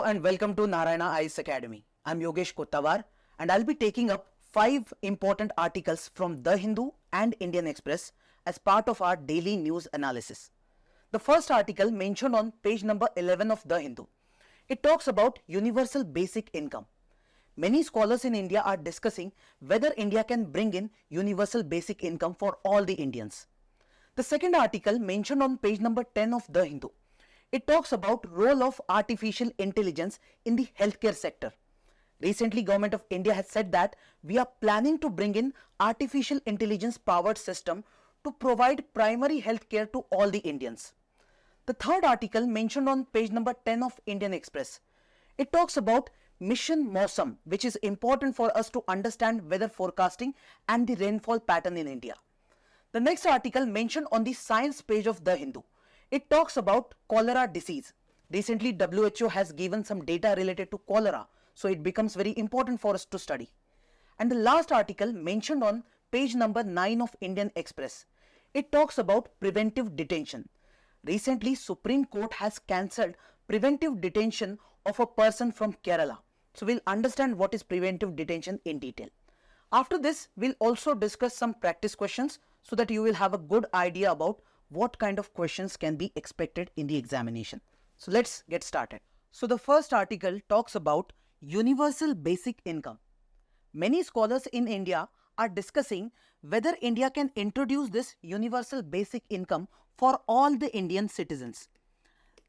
and welcome to Narayana IAS Academy. I'm Yogesh Kottavar and I'll be taking up 5 important articles from The Hindu and Indian Express as part of our daily news analysis. The first article mentioned on page number 11 of The Hindu. It talks about universal basic income. Many scholars in India are discussing whether India can bring in universal basic income for all the Indians. The second article mentioned on page number 10 of The Hindu. It talks about role of artificial intelligence in the healthcare sector. Recently, Government of India has said that we are planning to bring in artificial intelligence powered system to provide primary health care to all the Indians. The third article mentioned on page number 10 of Indian Express. It talks about Mission Mausam, which is important for us to understand weather forecasting and the rainfall pattern in India. The next article mentioned on the science page of The Hindu. It talks about cholera disease. Recently, WHO has given some data related to cholera, so it becomes very important for us to study. And the last article mentioned on page number 9 of Indian Express. It talks about preventive detention. Recently, Supreme Court has cancelled preventive detention of a person from Kerala. So we'll understand what is preventive detention in detail. After this, we'll also discuss some practice questions so that you will have a good idea about what kind of questions can be expected in the examination. So let's get started. So the first article talks about universal basic income. Many scholars in India are discussing whether India can introduce this universal basic income for all the Indian citizens.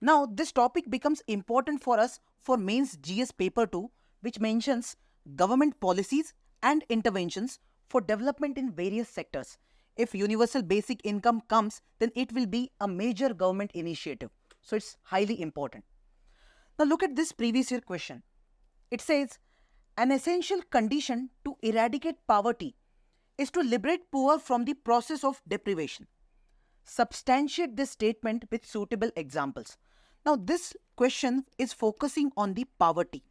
Now this topic becomes important for us for mains GS paper 2, which mentions government policies and interventions for development in various sectors. If universal basic income comes, then it will be a major government initiative. So it's highly important. Now look at this previous year question. It says, an essential condition to eradicate poverty is to liberate poor from the process of deprivation. Substantiate this statement with suitable examples. Now this question is focusing on the poverty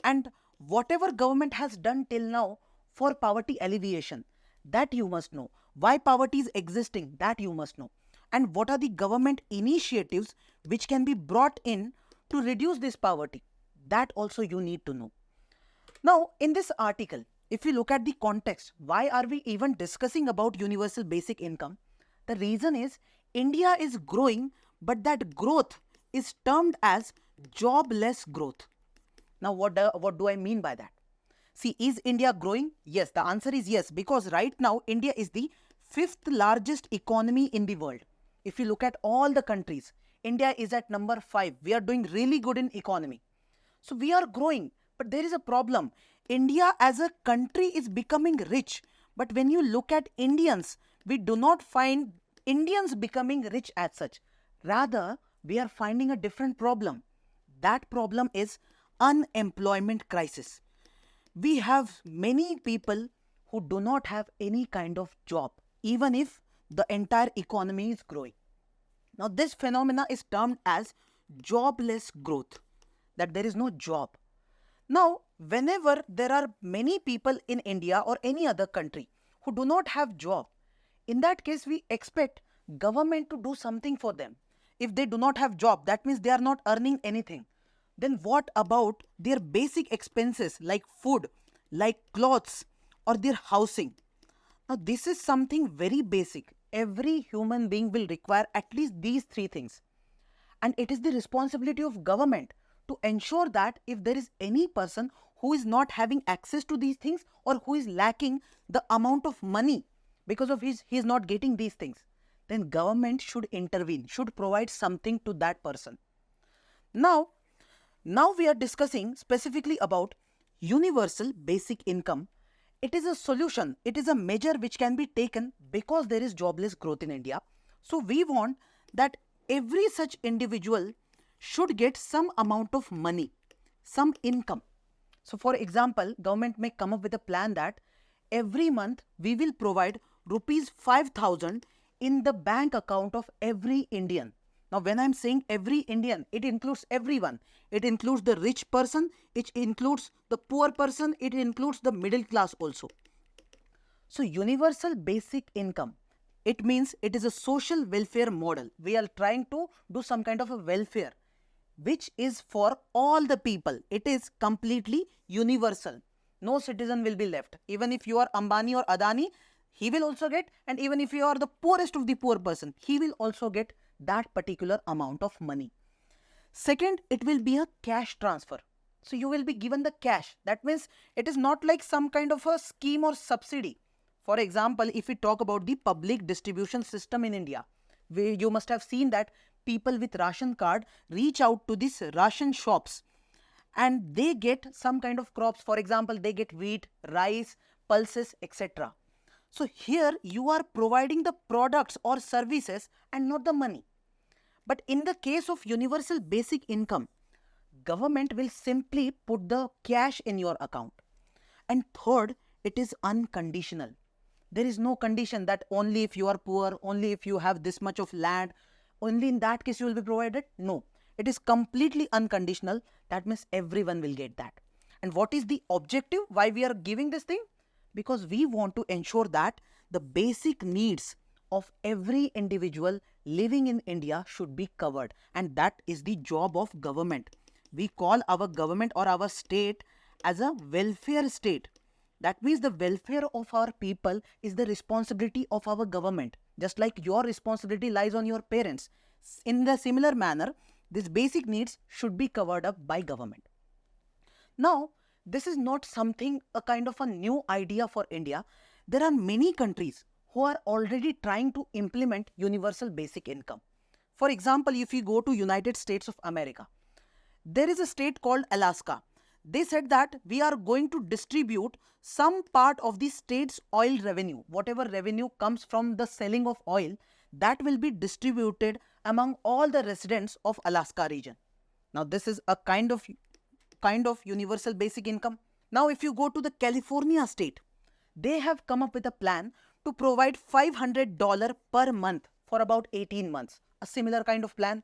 and whatever government has done till now for poverty alleviation, that you must know. Why poverty is existing, that you must know. And what are the government initiatives which can be brought in to reduce this poverty, that also you need to know. Now in this article, if you look at the context, why are we even discussing about universal basic income? The reason is India is growing, but that growth is termed as jobless growth. Now what do I mean by that? See, is India growing? Yes, the answer is yes, because right now India is the 5th largest economy in the world. If you look at all the countries, India is at number 5. We are doing really good in economy. So we are growing, but there is a problem. India as a country is becoming rich, but when you look at Indians, we do not find Indians becoming rich as such. Rather, we are finding a different problem. That problem is unemployment crisis. We have many people who do not have any kind of job, even if the entire economy is growing. Now this phenomena is termed as jobless growth, that there is no job. Now whenever there are many people in India or any other country who do not have job, in that case we expect government to do something for them. If they do not have job, that means they are not earning anything. Then what about their basic expenses like food, like clothes or their housing? Now this is something very basic. Every human being will require at least these 3 things. And it is the responsibility of government to ensure that if there is any person who is not having access to these things or who is lacking the amount of money because of he is not getting these things, then government should intervene, should provide something to that person. Now we are discussing specifically about universal basic income. It is a solution, it is a measure which can be taken because there is jobless growth in India. So we want that every such individual should get some amount of money, some income. So for example, government may come up with a plan that every month we will provide rupees 5,000 in the bank account of every Indian. Now when I'm saying every Indian, it includes everyone. It includes the rich person, it includes the poor person, it includes the middle class also. So universal basic income, it means it is a social welfare model. We are trying to do some kind of a welfare which is for all the people. It is completely universal. No citizen will be left. Even if you are Ambani or Adani, he will also get, and even if you are the poorest of the poor person, he will also get that particular amount of money. Second, it will be a cash transfer. So you will be given the cash. That means it is not like some kind of a scheme or subsidy. For example, if we talk about the public distribution system in India, where you must have seen that people with ration card reach out to these ration shops and they get some kind of crops. For example, they get wheat, rice, pulses, etc. So here you are providing the products or services and not the money. But in the case of universal basic income, government will simply put the cash in your account. And third, it is unconditional. There is no condition that only if you are poor, only if you have this much of land, only in that case you will be provided. No, it is completely unconditional. That means everyone will get that. And what is the objective? Why we are giving this thing? Because we want to ensure that the basic needs of every individual living in India should be covered. And that is the job of government. We call our government or our state as a welfare state. That means the welfare of our people is the responsibility of our government. Just like your responsibility lies on your parents. In the similar manner, these basic needs should be covered up by government. Now, this is not something a kind of a new idea for India. There are many countries who are already trying to implement universal basic income. For example, if you go to United States of America, there is a state called Alaska. They said that we are going to distribute some part of the state's oil revenue. Whatever revenue comes from the selling of oil, that will be distributed among all the residents of Alaska region. Now, this is a kind of universal basic income. Now, if you go to the California state, they have come up with a plan to provide $500 per month for about 18 months. A similar kind of plan.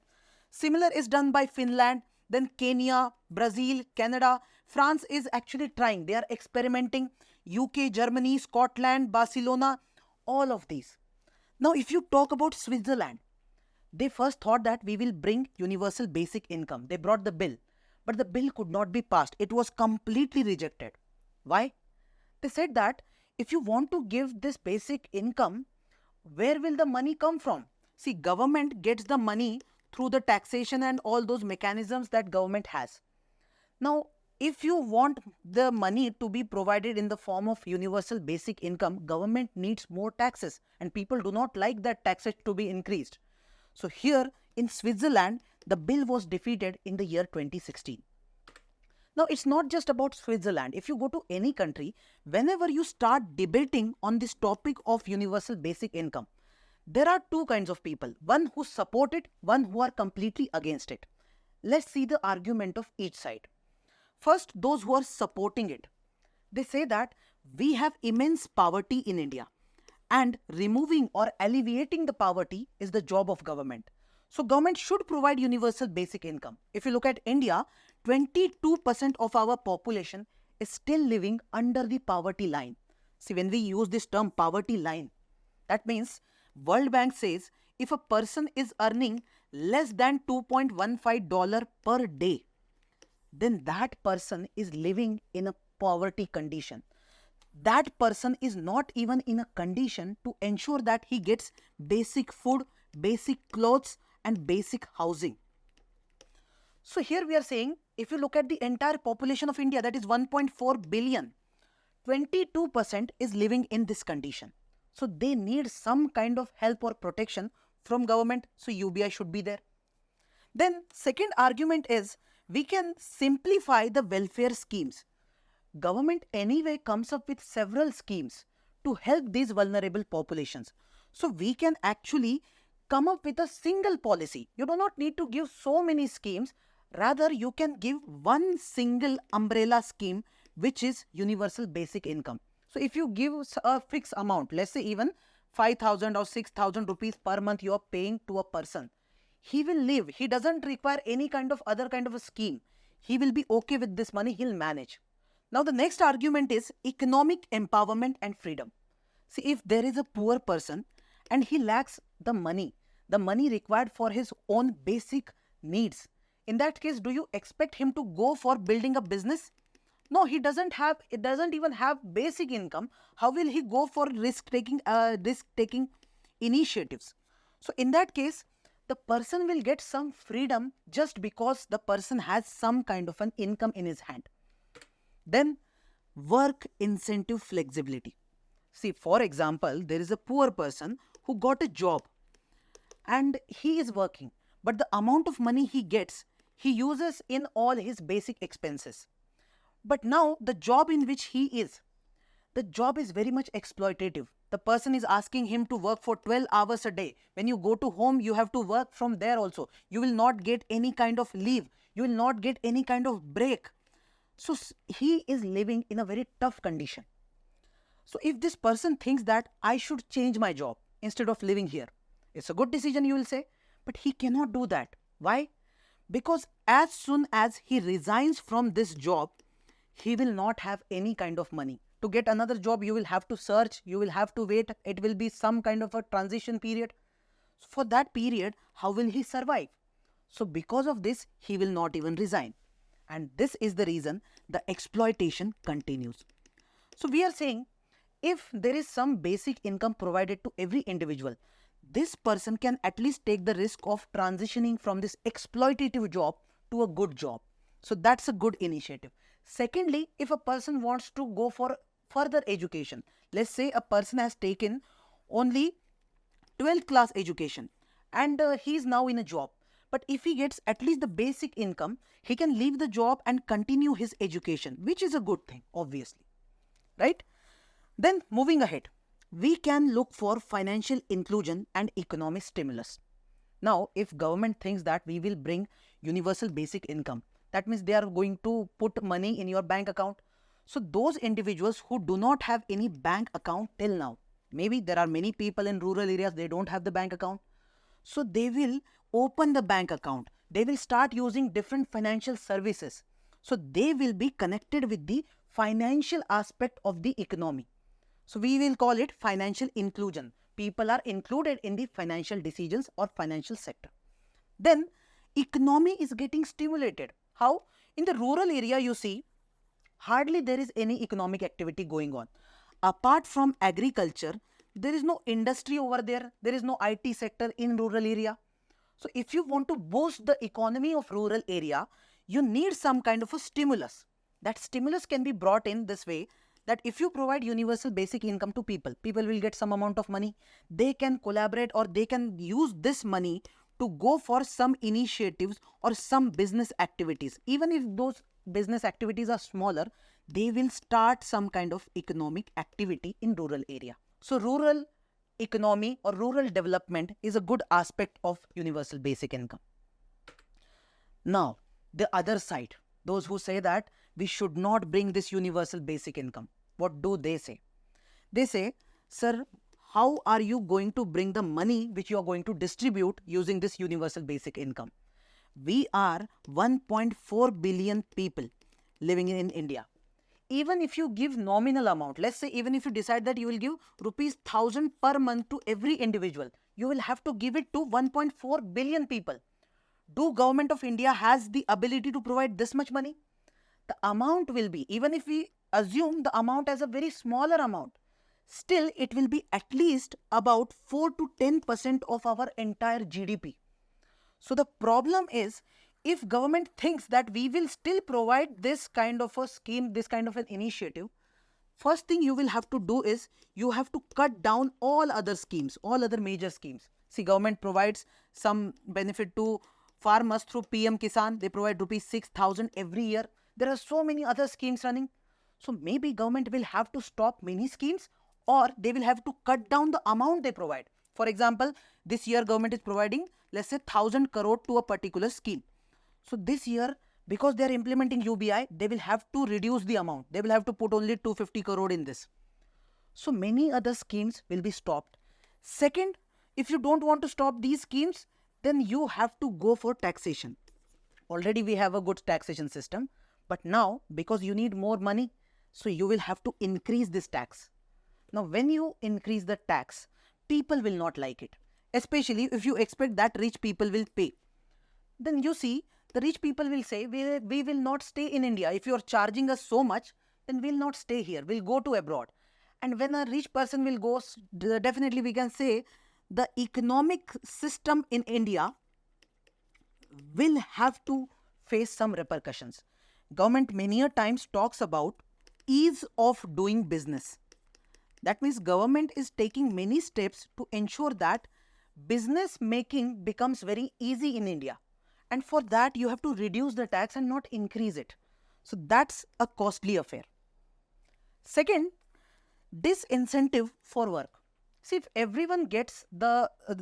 Similar is done by Finland, then Kenya, Brazil, Canada. France is actually trying. They are experimenting. UK, Germany, Scotland, Barcelona, all of these. Now, if you talk about Switzerland, they first thought that we will bring universal basic income. They brought the bill, but the bill could not be passed. It was completely rejected. Why? They said that if you want to give this basic income, where will the money come from? See, government gets the money through the taxation and all those mechanisms that government has. Now, if you want the money to be provided in the form of universal basic income, government needs more taxes and people do not like that taxes to be increased. So here in Switzerland, the bill was defeated in the year 2016. Now, it's not just about Switzerland. If you go to any country, whenever you start debating on this topic of universal basic income, there are two kinds of people. One who support it, one who are completely against it. Let's see the argument of each side. First, those who are supporting it. They say that we have immense poverty in India and removing or alleviating the poverty is the job of government. So government should provide universal basic income. If you look at India, 22% of our population is still living under the poverty line. See, when we use this term poverty line, that means World Bank says if a person is earning less than $2.15 per day, then that person is living in a poverty condition. That person is not even in a condition to ensure that he gets basic food, basic clothes, and basic housing. So here we are saying, if you look at the entire population of India, that is 1.4 billion, 22% is living in this condition. So they need some kind of help or protection from government. So UBI should be there. Then second argument is we can simplify the welfare schemes. Government anyway comes up with several schemes to help these vulnerable populations. So we can actually come up with a single policy. You do not need to give so many schemes. Rather, you can give one single umbrella scheme, which is universal basic income. So if you give a fixed amount, let's say even 5,000 or 6,000 rupees per month you are paying to a person, he will live. He doesn't require any kind of other kind of a scheme. He will be okay with this money. He'll manage. Now, the next argument is economic empowerment and freedom. See, if there is a poor person and he lacks the money required for his own basic needs, In that case, do you expect him to go for building a business? No, he doesn't have, it doesn't even have basic income. How will he go for risk taking initiatives? So in that case, the person will get some freedom just because the person has some kind of an income in his hand. Then work incentive flexibility. See, for example, there is a poor person who got a job and he is working, but the amount of money he gets, he uses in all his basic expenses. But now the job in which he is, the job is very much exploitative. The person is asking him to work for 12 hours a day. When you go to home, you have to work from there also. You will not get any kind of leave. You will not get any kind of break. So he is living in a very tough condition. So if this person thinks that I should change my job instead of living here, it's a good decision, you will say, but he cannot do that. Why? Because as soon as he resigns from this job, he will not have any kind of money. To get another job, you will have to search, you will have to wait. It will be some kind of a transition period. For that period, how will he survive? So because of this, he will not even resign. And this is the reason the exploitation continues. So we are saying, if there is some basic income provided to every individual, this person can at least take the risk of transitioning from this exploitative job to a good job. So that's a good initiative. Secondly, if a person wants to go for further education, let's say a person has taken only 12th class education and he is now in a job. But if he gets at least the basic income, he can leave the job and continue his education, which is a good thing, obviously. Right? Then moving ahead, we can look for financial inclusion and economic stimulus. Now, if government thinks that we will bring universal basic income, that means they are going to put money in your bank account. So those individuals who do not have any bank account till now, maybe there are many people in rural areas, they don't have the bank account. So they will open the bank account. They will start using different financial services. So they will be connected with the financial aspect of the economy. So we will call it financial inclusion. People are included in the financial decisions or financial sector. Then economy is getting stimulated. How? In the rural area, you see, hardly there is any economic activity going on. Apart from agriculture, there is no industry over there. There is no IT sector in rural area. So if you want to boost the economy of rural area, you need some kind of a stimulus. That stimulus can be brought in this way, that if you provide universal basic income to people, people will get some amount of money. They can collaborate or they can use this money to go for some initiatives or some business activities. Even if those business activities are smaller, they will start some kind of economic activity in rural area. So rural economy or rural development is a good aspect of universal basic income. Now, the other side, those who say that we should not bring this universal basic income, what do they say? They say, sir, how are you going to bring the money which you are going to distribute using this universal basic income? We are 1.4 billion people living in India. Even if you give nominal amount, let's say even if you decide that you will give rupees 1000 per month to every individual, you will have to give it to 1.4 billion people. Do government of India has the ability to provide this much money? The amount will be, even if we assume the amount as a very smaller amount, still it will be at least about 4 to 10% of our entire GDP. So the problem is, if government thinks that we will still provide this kind of a scheme, this kind of an initiative, first thing you will have to do is you have to cut down all other schemes, all other major schemes. See, government provides some benefit to farmers through PM Kisan. They provide rupees 6,000 every year. There are so many other schemes running. So maybe government will have to stop many schemes, or they will have to cut down the amount they provide. For example, this year government is providing, let's say 1000 crore to a particular scheme. So this year, because they are implementing UBI, they will have to reduce the amount. They will have to put only 250 crore in this. So many other schemes will be stopped. Second, if you don't want to stop these schemes, then you have to go for taxation. Already we have a good taxation system, but now because you need more money, so you will have to increase this tax. Now when you increase the tax, people will not like it, especially if you expect that rich people will pay. Then you see, The rich people will say, we will not stay in India. If you are charging us so much, then we'll not stay here. We'll go to abroad. And when a rich person will go, definitely we can say the economic system in India will have to face some repercussions. Government many a times talks about ease of doing business. That means government is taking many steps to ensure that business making becomes very easy in India. And for that, you have to reduce the tax and not increase it. So that's a costly affair. Second, disincentive for work. See, if everyone gets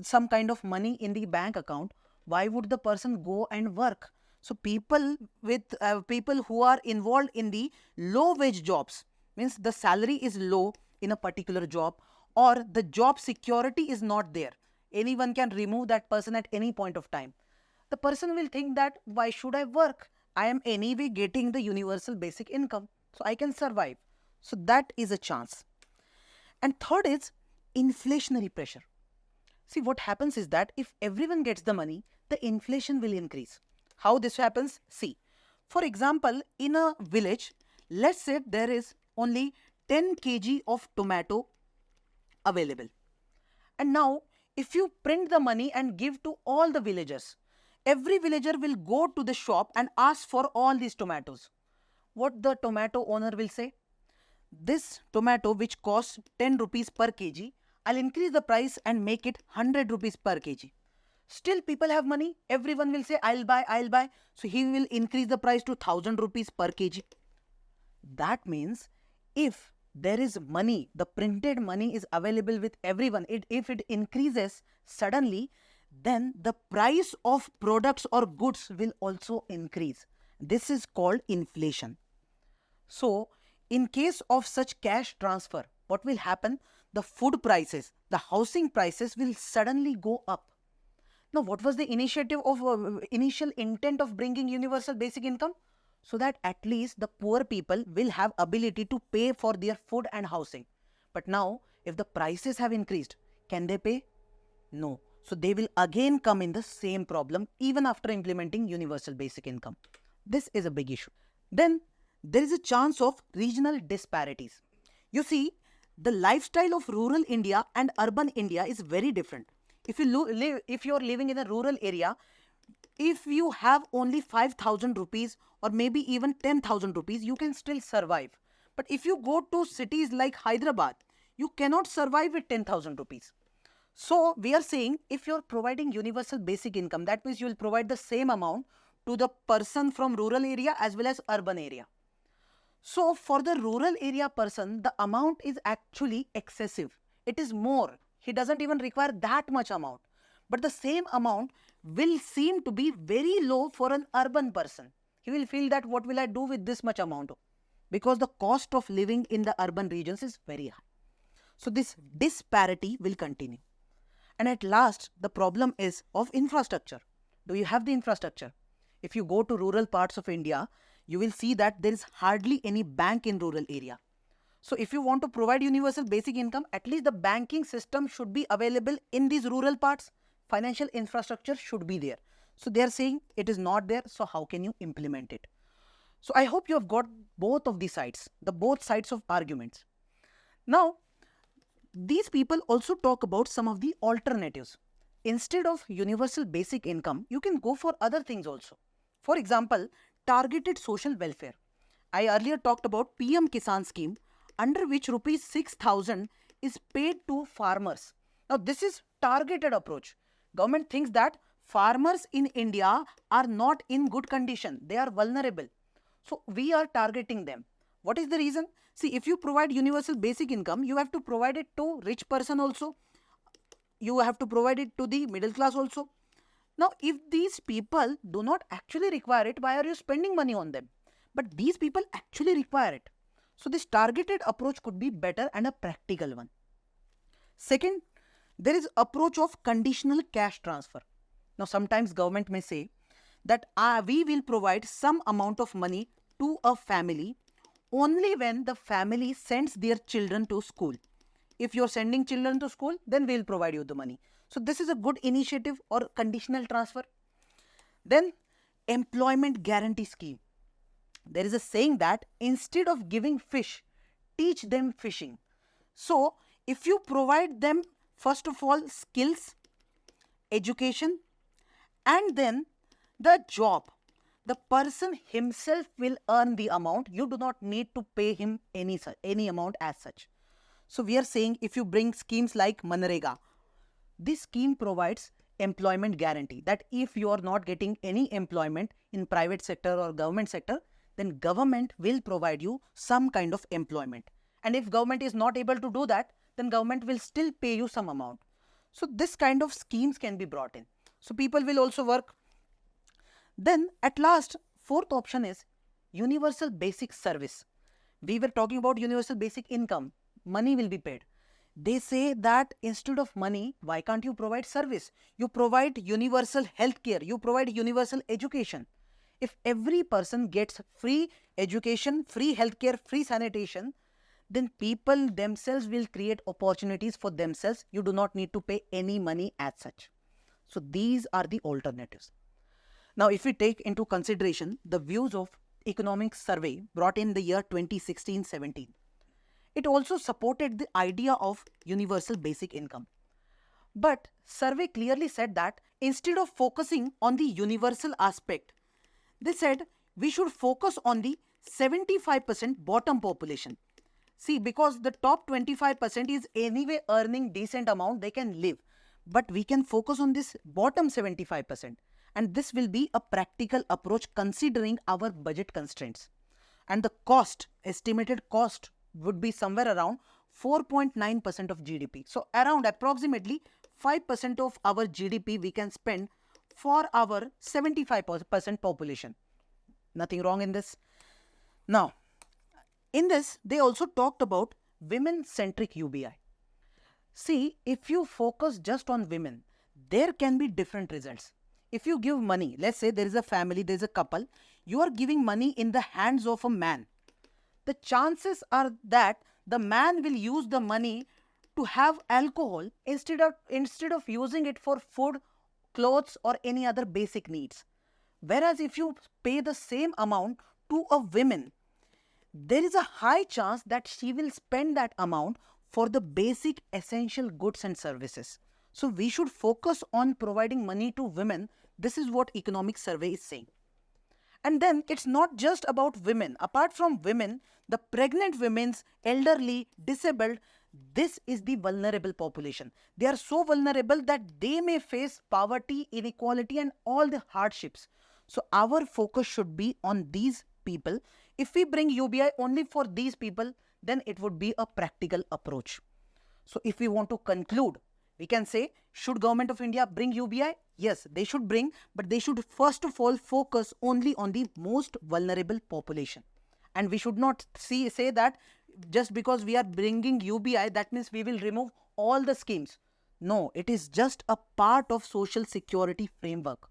some kind of money in the bank account, why would the person go and work? So people who are involved in the low wage jobs, means the salary is low in a particular job, or the job security is not there. Anyone can remove that person at any point of time. The person will think that why should I work? I am anyway getting the universal basic income, so I can survive. So that is a chance. And third is inflationary pressure. See, what happens is that if everyone gets the money, the inflation will increase. How this happens? See, for example, in a village, let's say there is only 10 kg of tomato available. And now, if you print the money and give to all the villagers, every villager will go to the shop and ask for all these tomatoes. What the tomato owner will say? This tomato which costs 10 rupees per kg, I'll increase the price and make it 100 rupees per kg. Still people have money, everyone will say I'll buy. So he will increase the price to 1000 rupees per kg. That means if there is money, the printed money is available with everyone, if it increases suddenly, then the price of products or goods will also increase. This is called inflation. So in case of such cash transfer, what will happen? The food prices, the housing prices will suddenly go up. Now, what was the initial intent of bringing universal basic income? So that at least the poor people will have ability to pay for their food and housing. But now, if the prices have increased, can they pay? No. So they will again come in the same problem even after implementing universal basic income. This is a big issue. Then there is a chance of regional disparities. You see, the lifestyle of rural India and urban India is very different. If you are living in a rural area, if you have only 5,000 rupees or maybe even 10,000 rupees, you can still survive. But if you go to cities like Hyderabad, you cannot survive with 10,000 rupees. So we are saying if you are providing universal basic income, that means you will provide the same amount to the person from rural area as well as urban area. So for the rural area person, the amount is actually excessive. It is more. He doesn't even require that much amount. But the same amount will seem to be very low for an urban person. He will feel that what will I do with this much amount? Because the cost of living in the urban regions is very high. So this disparity will continue. And at last, the problem is of infrastructure. Do you have the infrastructure? If you go to rural parts of India, you will see that there is hardly any bank in rural area. So if you want to provide universal basic income, at least the banking system should be available in these rural parts. Financial infrastructure should be there. So they are saying it is not there. So how can you implement it? So I hope you have got both of the sides, both sides of arguments. Now, these people also talk about some of the alternatives. Instead of universal basic income, you can go for other things also. For example, targeted social welfare. I earlier talked about PM Kisan scheme, under which rupees 6,000 is paid to farmers. Now this is targeted approach. Government thinks that farmers in India are not in good condition. They are vulnerable. So we are targeting them. What is the reason? See, if you provide universal basic income, you have to provide it to rich person also. You have to provide it to the middle class also. Now, if these people do not actually require it, why are you spending money on them? But these people actually require it. So this targeted approach could be better and a practical one. Second, there is approach of conditional cash transfer. Now, sometimes government may say that we will provide some amount of money to a family only when the family sends their children to school. If you're sending children to school, then we'll provide you the money. So this is a good initiative or conditional transfer. Then employment guarantee scheme. There is a saying that instead of giving fish, teach them fishing. So, if you provide them, first of all, skills, education, and then the job, the person himself will earn the amount. You do not need to pay him any amount as such. So we are saying if you bring schemes like Manrega, this scheme provides employment guarantee that if you are not getting any employment in private sector or government sector, then government will provide you some kind of employment. And if government is not able to do that, then government will still pay you some amount. So this kind of schemes can be brought in. So people will also work. Then at last, fourth option is universal basic service. We were talking about universal basic income. Money will be paid. They say that instead of money, why can't you provide service? You provide universal healthcare. You provide universal education. If every person gets free education, free healthcare, free sanitation, then people themselves will create opportunities for themselves. You do not need to pay any money as such. So these are the alternatives. Now, if we take into consideration the views of economic survey brought in the year 2016-17, it also supported the idea of universal basic income. But survey clearly said that instead of focusing on the universal aspect, they said we should focus on the 75% bottom population. See, because the top 25% is anyway earning decent amount, they can live. But we can focus on this bottom 75%. And this will be a practical approach considering our budget constraints. And the cost, estimated cost, would be somewhere around 4.9% of GDP. So around approximately 5% of our GDP we can spend for our 75% population. Nothing wrong in this. Now, in this, they also talked about women-centric UBI. See, if you focus just on women, there can be different results. If you give money, let's say there is a family, there is a couple, you are giving money in the hands of a man. The chances are that the man will use the money to have alcohol instead of using it for food, clothes or any other basic needs. Whereas if you pay the same amount to a woman, there is a high chance that she will spend that amount for the basic essential goods and services. So we should focus on providing money to women. This is what economic survey is saying. And then it's not just about women. Apart from women, the pregnant women's, elderly, disabled, this is the vulnerable population. They are so vulnerable that they may face poverty, inequality and all the hardships. So our focus should be on these people. If we bring UBI only for these people, then it would be a practical approach. So if we want to conclude, we can say, should Government of India bring UBI? Yes, they should bring, but they should first of all focus only on the most vulnerable population. And we should not say that just because we are bringing UBI, that means we will remove all the schemes. No, it is just a part of social security framework.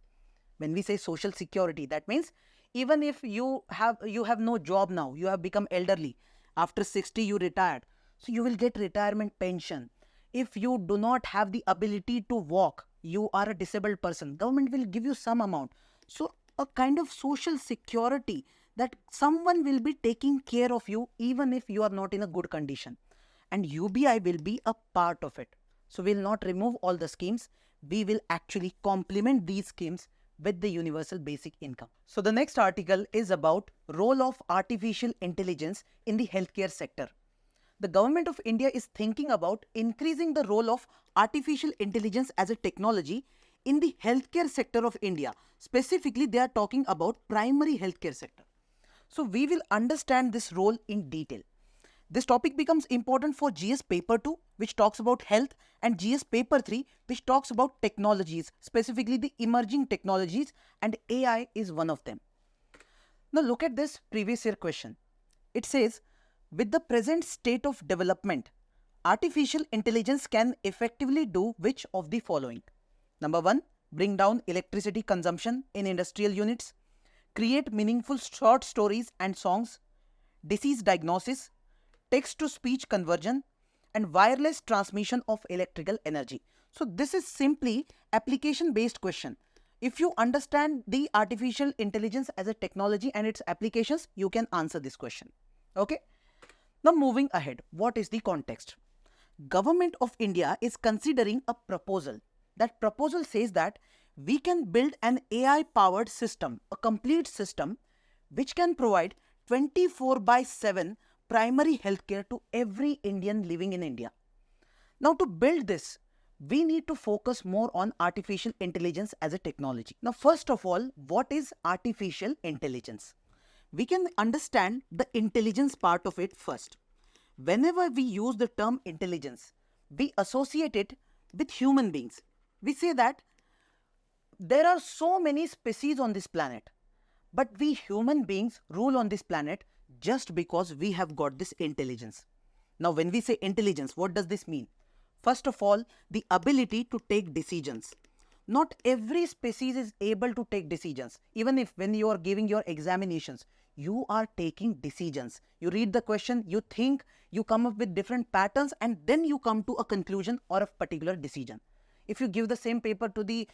When we say social security, that means even if you have no job now, you have become elderly, after 60 you retired, so you will get retirement pension. If you do not have the ability to walk, you are a disabled person, government will give you some amount. So a kind of social security that someone will be taking care of you even if you are not in a good condition. And UBI will be a part of it. So we will not remove all the schemes. We will actually complement these schemes with the universal basic income. So the next article is about role of artificial intelligence in the healthcare sector. The Government of India is thinking about increasing the role of artificial intelligence as a technology in the healthcare sector of India. Specifically, they are talking about primary healthcare sector. So we will understand this role in detail. This topic becomes important for GS Paper 2, which talks about health, and GS Paper 3, which talks about technologies, specifically the emerging technologies, and AI is one of them. Now look at this previous year question. It says, with the present state of development, artificial intelligence can effectively do which of the following? Number 1, bring down electricity consumption in industrial units, create meaningful short stories and songs, disease diagnosis, text-to-speech conversion, and wireless transmission of electrical energy. So this is simply application-based question. If you understand the artificial intelligence as a technology and its applications, you can answer this question. Okay. Now moving ahead, what is the context? Government of India is considering a proposal. That proposal says that we can build an AI powered system, a complete system which can provide 24 by 7 primary healthcare to every Indian living in India. Now to build this, we need to focus more on artificial intelligence as a technology. Now first of all, what is artificial intelligence? We can understand the intelligence part of it first. Whenever we use the term intelligence, we associate it with human beings. We say that there are so many species on this planet, but we human beings rule on this planet just because we have got this intelligence. Now, when we say intelligence, what does this mean? First of all, the ability to take decisions. Not every species is able to take decisions. Even if when you are giving your examinations, you are taking decisions. You read the question, you think, you come up with different patterns, and then you come to a conclusion or a particular decision. If you give the same paper to the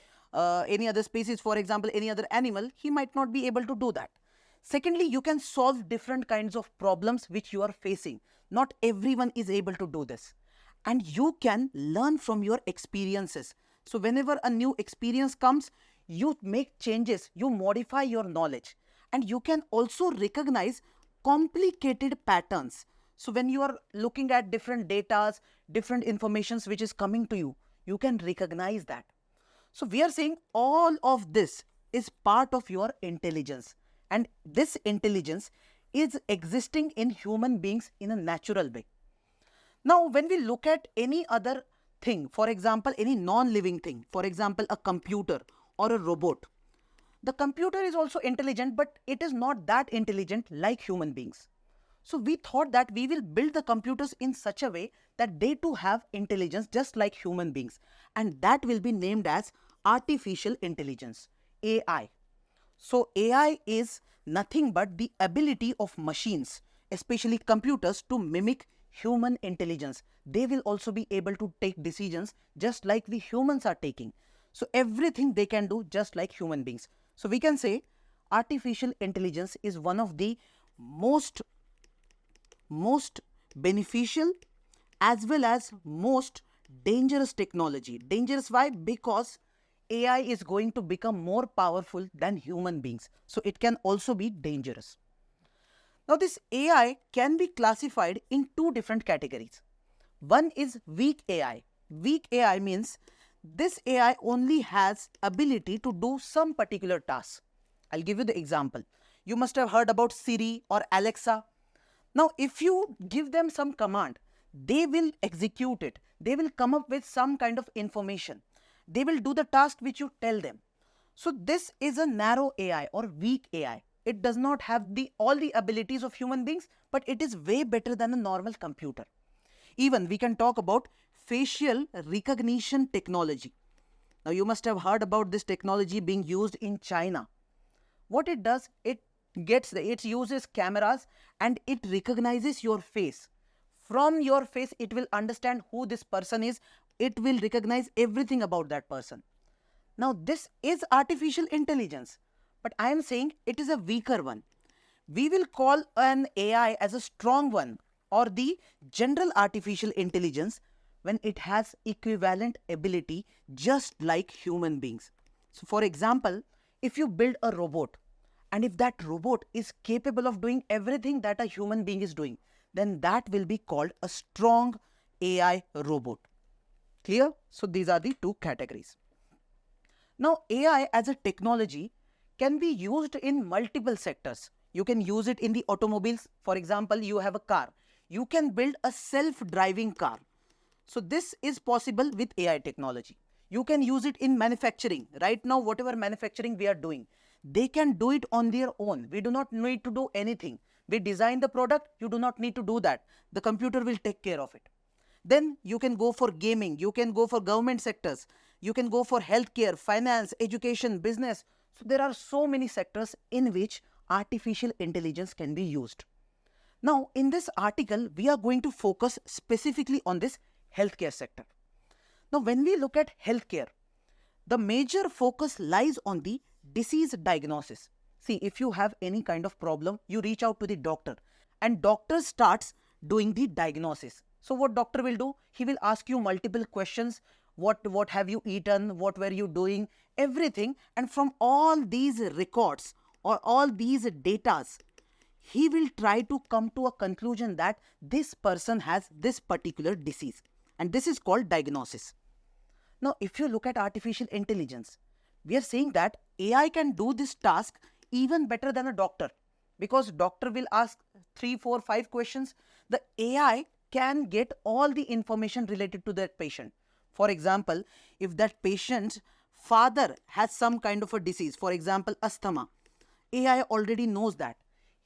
any other species, for example, any other animal, he might not be able to do that. Secondly, you can solve different kinds of problems which you are facing. Not everyone is able to do this. And you can learn from your experiences. So whenever a new experience comes, you make changes, you modify your knowledge. And you can also recognize complicated patterns. So when you are looking at different data, different informations which is coming to you, you can recognize that. So we are saying all of this is part of your intelligence. And this intelligence is existing in human beings in a natural way. Now, when we look at any other thing, for example, any non-living thing, for example, a computer or a robot, the computer is also intelligent, but it is not that intelligent like human beings. So we thought that we will build the computers in such a way that they too have intelligence just like human beings. And that will be named as artificial intelligence, AI. So AI is nothing but the ability of machines, especially computers, to mimic human intelligence. They will also be able to take decisions just like we humans are taking. So everything they can do just like human beings. So we can say artificial intelligence is one of the most beneficial as well as most dangerous technology. Dangerous why? Because AI is going to become more powerful than human beings. So it can also be dangerous. Now this AI can be classified in two different categories. One is weak AI. Weak AI means this AI only has ability to do some particular task. I'll give you the example. You must have heard about Siri or Alexa. Now if you give them some command, they will execute it. They will come up with some kind of information. They will do the task which you tell them. So this is a narrow AI or weak AI. It does not have all the abilities of human beings, but it is way better than a normal computer. Even we can talk about facial recognition technology. Now you must have heard about this technology being used in China. What it does, it uses cameras and it recognizes your face. From your face, it will understand who this person is. It will recognize everything about that person. Now this is artificial intelligence, but I am saying it is a weaker one. We will call an AI as a strong one or the general artificial intelligence when it has equivalent ability just like human beings. So for example, if you build a robot and if that robot is capable of doing everything that a human being is doing, then that will be called a strong AI robot. Clear? So these are the two categories. Now AI as a technology can be used in multiple sectors. You can use it in the automobiles. For example, you have a car. You can build a self-driving car. So this is possible with AI technology. You can use it in manufacturing. Right now, whatever manufacturing we are doing, they can do it on their own. We do not need to do anything. We design the product. You do not need to do that. The computer will take care of it. Then you can go for gaming. You can go for government sectors. You can go for healthcare, finance, education, business. So there are so many sectors in which artificial intelligence can be used. Now, in this article, we are going to focus specifically on this healthcare sector. Now, when we look at healthcare, The major focus lies on the disease diagnosis. See, if you have any kind of problem, you reach out to the doctor and doctor starts doing the diagnosis. So what doctor will do? He will ask you multiple questions. What have you eaten? What were you doing? Everything. And from all these records or all these datas, he will try to come to a conclusion that this person has this particular disease. And this is called diagnosis. Now, if you look at artificial intelligence, we are saying that AI can do this task even better than a doctor, because doctor will ask 3, 4, 5 questions. The AI can get all the information related to that patient. For example, if that patient's father has some kind of a disease, for example, asthma, AI already knows that.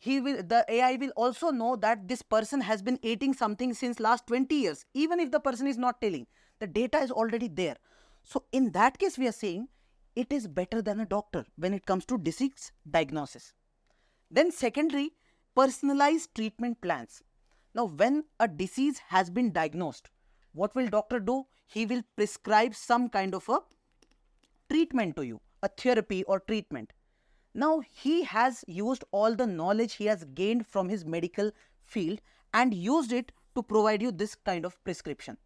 The AI will also know that this person has been eating something since last 20 years, even if the person is not telling. The data is already there. So in that case, we are saying it is better than a doctor when it comes to disease diagnosis. Then secondary, personalized treatment plans. Now, when a disease has been diagnosed, what will doctor do? He will prescribe some kind of a treatment to you, a therapy or treatment. Now, he has used all the knowledge he has gained from his medical field and used it to provide you this kind of prescription.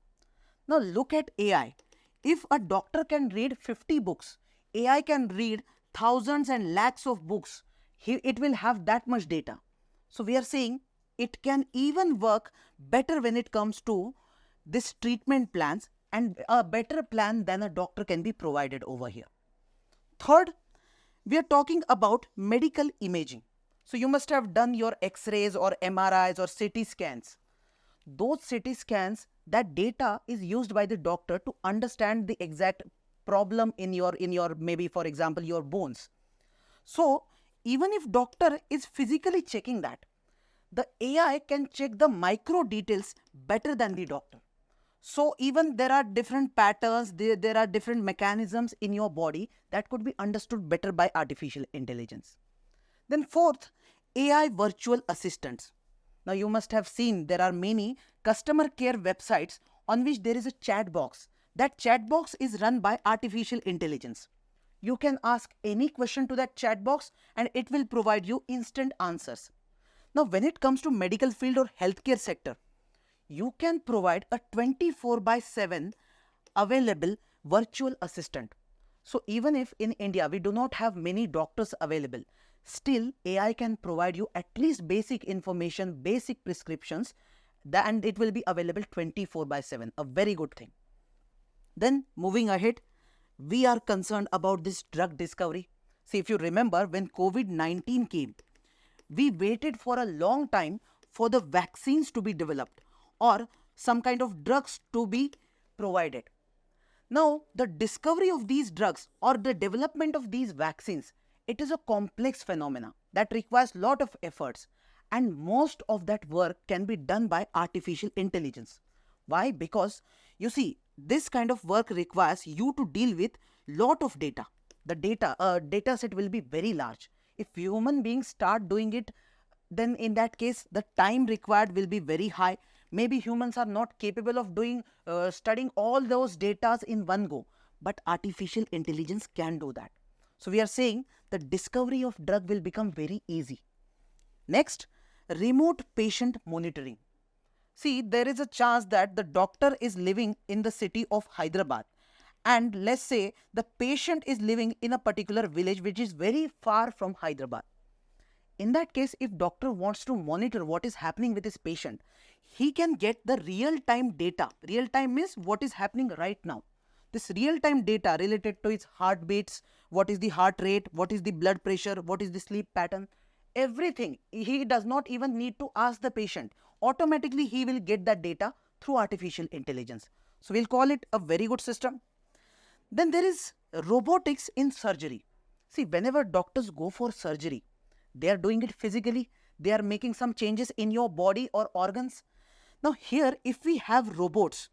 Now, look at AI. If a doctor can read 50 books, AI can read thousands and lakhs of books. It will have that much data. So, we are saying it can even work better when it comes to this treatment plans, and a better plan than a doctor can be provided over here. Third, we are talking about medical imaging. So you must have done your X-rays or MRIs or CT scans. Those CT scans, that data is used by the doctor to understand the exact problem in your maybe for example your bones. So even if doctor is physically checking that, the AI can check the micro details better than the doctor. So even there are different patterns, there are different mechanisms in your body that could be understood better by artificial intelligence. Then fourth, AI virtual assistants. Now you must have seen there are many customer care websites on which there is a chat box. That chat box is run by artificial intelligence. You can ask any question to that chat box and it will provide you instant answers. Now when it comes to medical field or healthcare sector, you can provide a 24/7 available virtual assistant. So even if in India we do not have many doctors available, still AI can provide you at least basic information, basic prescriptions, and it will be available 24/7. A very good thing. Then moving ahead, we are concerned about this drug discovery. See, if you remember when COVID-19 came, we waited for a long time for the vaccines to be developed or some kind of drugs to be provided. Now, the discovery of these drugs or the development of these vaccines, it is a complex phenomena that requires lot of efforts, and most of that work can be done by artificial intelligence. Why? Because you see, this kind of work requires you to deal with lot of data. The data set will be very large. If human beings start doing it, then in that case the time required will be very high. Maybe humans are not capable of studying all those data in one go, but artificial intelligence can do that. So we are saying the discovery of drug will become very easy. Next, remote patient monitoring. See, there is a chance that the doctor is living in the city of Hyderabad, and let's say the patient is living in a particular village which is very far from Hyderabad. In that case, if doctor wants to monitor what is happening with his patient, he can get the real-time data. Real-time means what is happening right now. This real-time data related to his heartbeats, what is the heart rate, what is the blood pressure, what is the sleep pattern, everything. He does not even need to ask the patient. Automatically, he will get that data through artificial intelligence. So we'll call it a very good system. Then there is robotics in surgery. See, whenever doctors go for surgery, they are doing it physically. They are making some changes in your body or organs. Now here, if we have robots,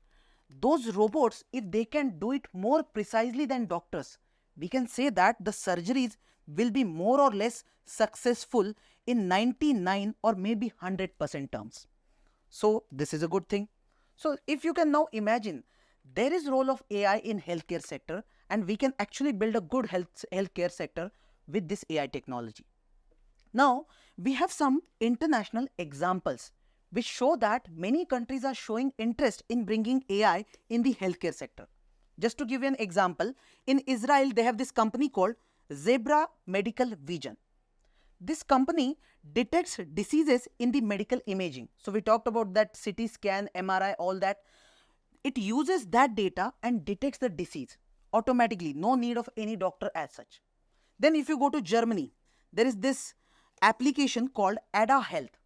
those robots, if they can do it more precisely than doctors, we can say that the surgeries will be more or less successful in 99 or maybe 100% terms. So this is a good thing. So if you can now imagine, there is role of AI in healthcare sector and we can actually build a good healthcare sector with this AI technology. Now, we have some international examples which show that many countries are showing interest in bringing AI in the healthcare sector. Just to give you an example, in Israel, they have this company called Zebra Medical Vision. This company detects diseases in the medical imaging. So we talked about that CT scan, MRI, all that. It uses that data and detects the disease automatically. No need of any doctor as such. Then if you go to Germany, there is this application called Ada Health.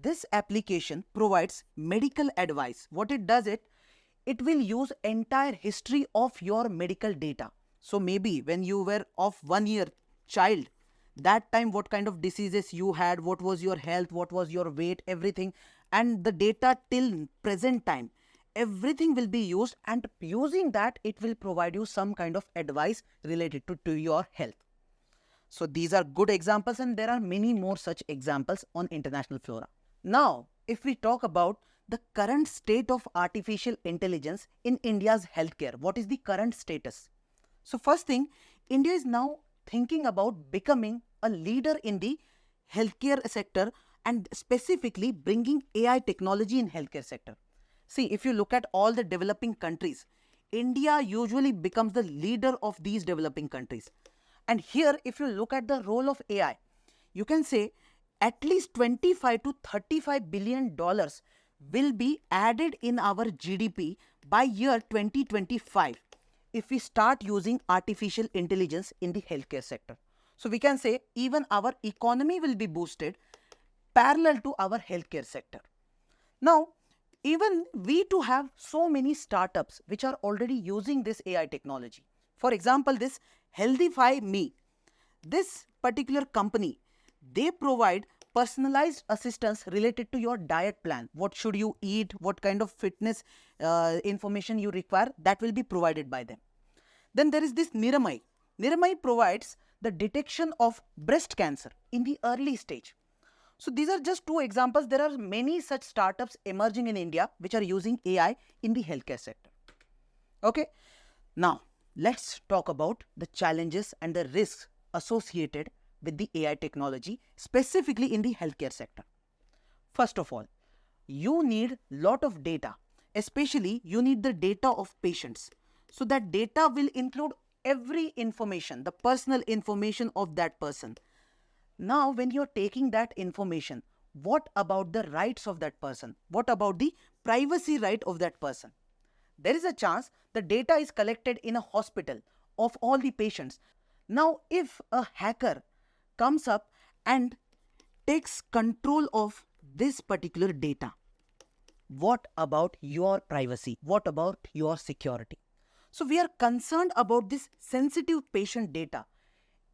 This application provides medical advice. What it does, it will use entire history of your medical data. So maybe when you were of 1 year child, that time what kind of diseases you had, what was your health, what was your weight, everything, and the data till present time, everything will be used, and using that it will provide you some kind of advice related to your health. So these are good examples, and there are many more such examples on international flora. Now, if we talk about the current state of artificial intelligence in India's healthcare, what is the current status? So first thing, India is now thinking about becoming a leader in the healthcare sector and specifically bringing AI technology in healthcare sector. See, if you look at all the developing countries, India usually becomes the leader of these developing countries. And here, if you look at the role of AI, you can say at least $25 to $35 billion will be added in our GDP by year 2025 if we start using artificial intelligence in the healthcare sector. So we can say even our economy will be boosted parallel to our healthcare sector. Now, even we too have so many startups which are already using this AI technology. For example, this Healthify Me. This particular company, they provide personalized assistance related to your diet plan. What should you eat, what kind of fitness information you require, that will be provided by them. Then there is this Niramai. Niramai provides the detection of breast cancer in the early stage. So these are just two examples. There are many such startups emerging in India which are using AI in the healthcare sector. Okay, now let's talk about the challenges and the risks associated with the AI technology, specifically in the healthcare sector. First of all, you need lot of data, especially you need the data of patients. So that data will include every information, the personal information of that person. Now, when you're taking that information, what about the rights of that person? What about the privacy right of that person? There is a chance the data is collected in a hospital of all the patients. Now, if a hacker comes up and takes control of this particular data, what about your privacy? What about your security? So we are concerned about this sensitive patient data.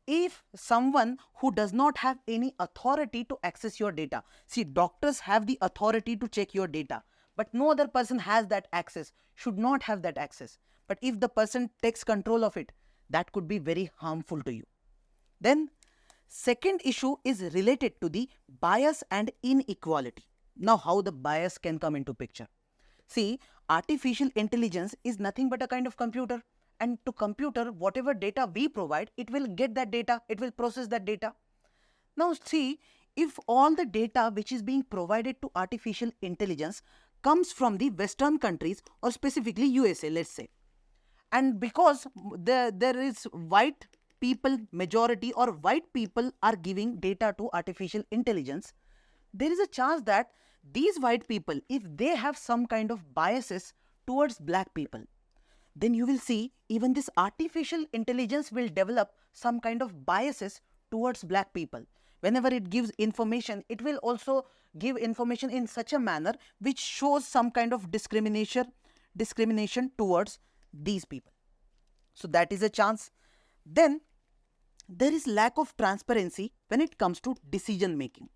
If someone who does not have any authority to access your data, see, doctors have the authority to check your data, but no other person has that access, should not have that access. But if the person takes control of it, that could be very harmful to you. Then, second issue is related to the bias and inequality. Now, how the bias can come into picture? See, artificial intelligence is nothing but a kind of computer. And to computer, whatever data we provide, it will get that data, it will process that data. Now see, if all the data which is being provided to artificial intelligence comes from the Western countries or specifically USA, let's say, and because there is white people majority or white people are giving data to artificial intelligence, there is a chance that these white people, if they have some kind of biases towards black people, then you will see even this artificial intelligence will develop some kind of biases towards black people. Whenever it gives information, it will also give information in such a manner which shows some kind of discrimination towards these people. So that is a chance. Then there is lack of transparency when it comes to decision making.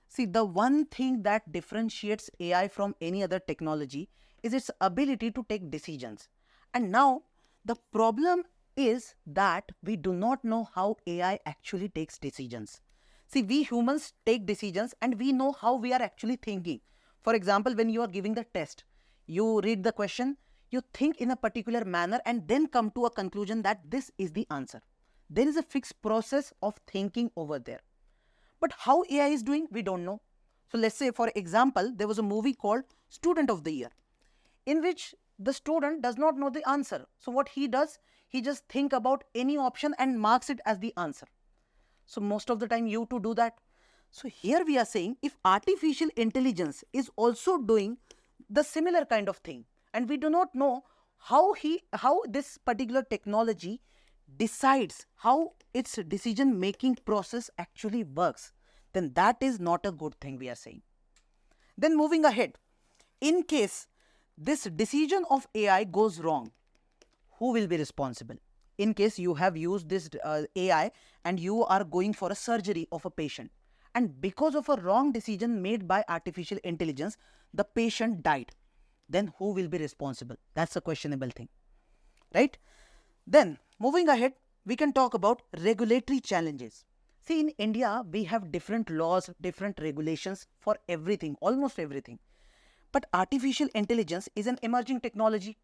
See, the one thing that differentiates AI from any other technology is its ability to take decisions. And now the problem is that we do not know how AI actually takes decisions. See, we humans take decisions and we know how we are actually thinking. For example, when you are giving the test, you read the question, You think in a particular manner and then come to a conclusion that this is the answer. There is a fixed process of thinking over there. But how AI is doing, we don't know. So let's say, for example, there was a movie called Student of the Year, in which the student does not know the answer. So what he does, he just think about any option and marks it as the answer. So most of the time you to do that. So here we are saying if artificial intelligence is also doing the similar kind of thing, and we do not know how this particular technology decides how its decision making process actually works, then that is not a good thing, we are saying. Then moving ahead, in case this decision of AI goes wrong, who will be responsible? In case you have used this AI and you are going for a surgery of a patient, and because of a wrong decision made by artificial intelligence, the patient died, then who will be responsible? That's a questionable thing, right? Then moving ahead, we can talk about regulatory challenges. See, in India, we have different laws, different regulations for everything, almost everything. But artificial intelligence is an emerging technology.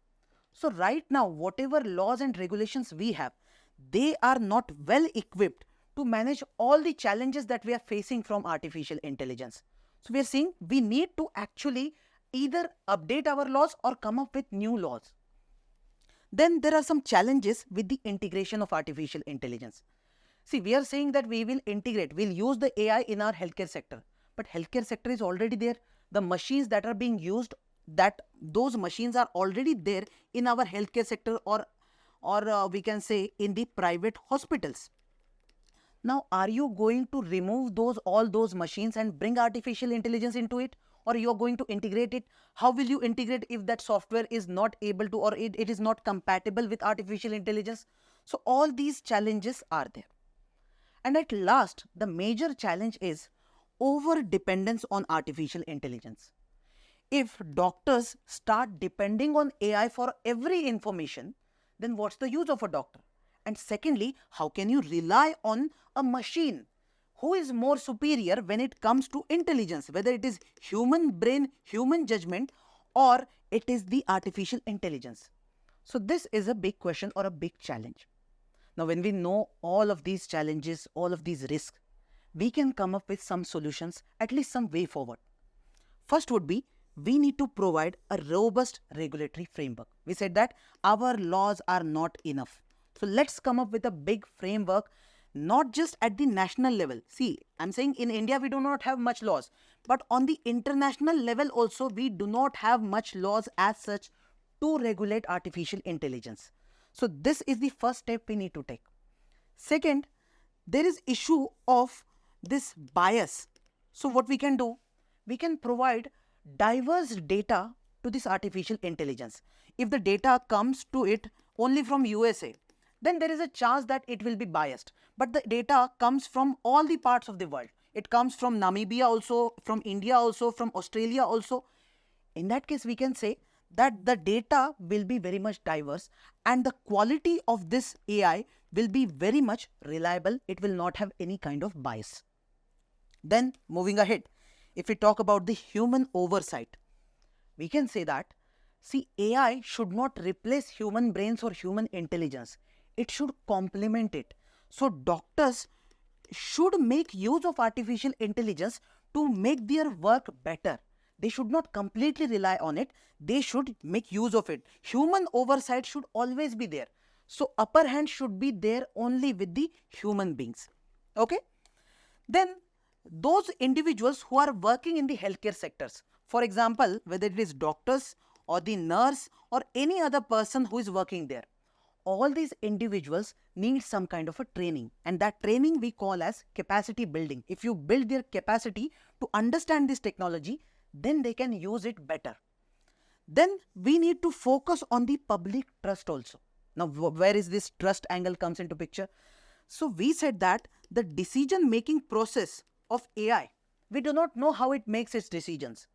So right now, whatever laws and regulations we have, they are not well equipped to manage all the challenges that we are facing from artificial intelligence. So we are seeing we need to actually either update our laws or come up with new laws. Then there are some challenges with the integration of artificial intelligence. See, we are saying that we will integrate, we'll use the AI in our healthcare sector. But healthcare sector is already there. The machines that are being used, those machines are already there in our healthcare sector, or we can say in the private hospitals. Now, are you going to remove all those machines and bring artificial intelligence into it, or you are going to integrate it? How will you integrate if that software is not able to, or it is not compatible with artificial intelligence? So all these challenges are there. And at last, the major challenge is over dependence on artificial intelligence. If doctors start depending on AI for every information, then what's the use of a doctor? And secondly, how can you rely on a machine? Who is more superior when it comes to intelligence, whether it is human brain, human judgment, or it is the artificial intelligence? So this is a big question or a big challenge. Now, when we know all of these challenges, all of these risks, we can come up with some solutions, at least some way forward. First would be, we need to provide a robust regulatory framework. We said that our laws are not enough. So let's come up with a big framework, not just at the national level. See, I'm saying in India, we do not have much laws, but on the international level also, we do not have much laws as such to regulate artificial intelligence. So this is the first step we need to take. Second, there is issue of this bias. So what we can do, we can provide diverse data to this artificial intelligence. If the data comes to it only from USA, then there is a chance that it will be biased. But the data comes from all the parts of the world. It comes from Namibia also, from India also, from Australia also. In that case, we can say that the data will be very much diverse and the quality of this AI will be very much reliable. It will not have any kind of bias. Then moving ahead, if we talk about the human oversight, we can say that, see, AI should not replace human brains or human intelligence. It should complement it. So doctors should make use of artificial intelligence to make their work better. They should not completely rely on it. They should make use of it. Human oversight should always be there. So upper hand should be there only with the human beings. Okay? Then those individuals who are working in the healthcare sectors, for example, whether it is doctors or the nurse or any other person who is working there, all these individuals need some kind of a training, and that training we call as capacity building. If you build their capacity to understand this technology, then they can use it better. Then we need to focus on the public trust also. Now, where is this trust angle comes into picture? So we said that the decision making process of AI, we do not know how it makes its decisions.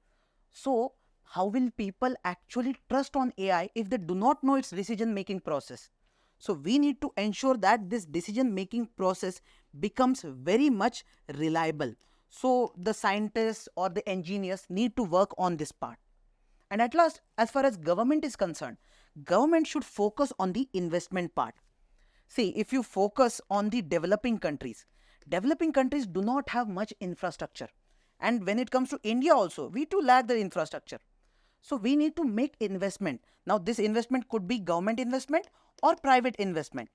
So how will people actually trust on AI if they do not know its decision making process? So we need to ensure that this decision making process becomes very much reliable. So the scientists or the engineers need to work on this part. And at last, as far as government is concerned, government should focus on the investment part. See, if you focus on the developing countries do not have much infrastructure. And when it comes to India also, we too lack the infrastructure. So we need to make investment. Now this investment could be government investment or private investment.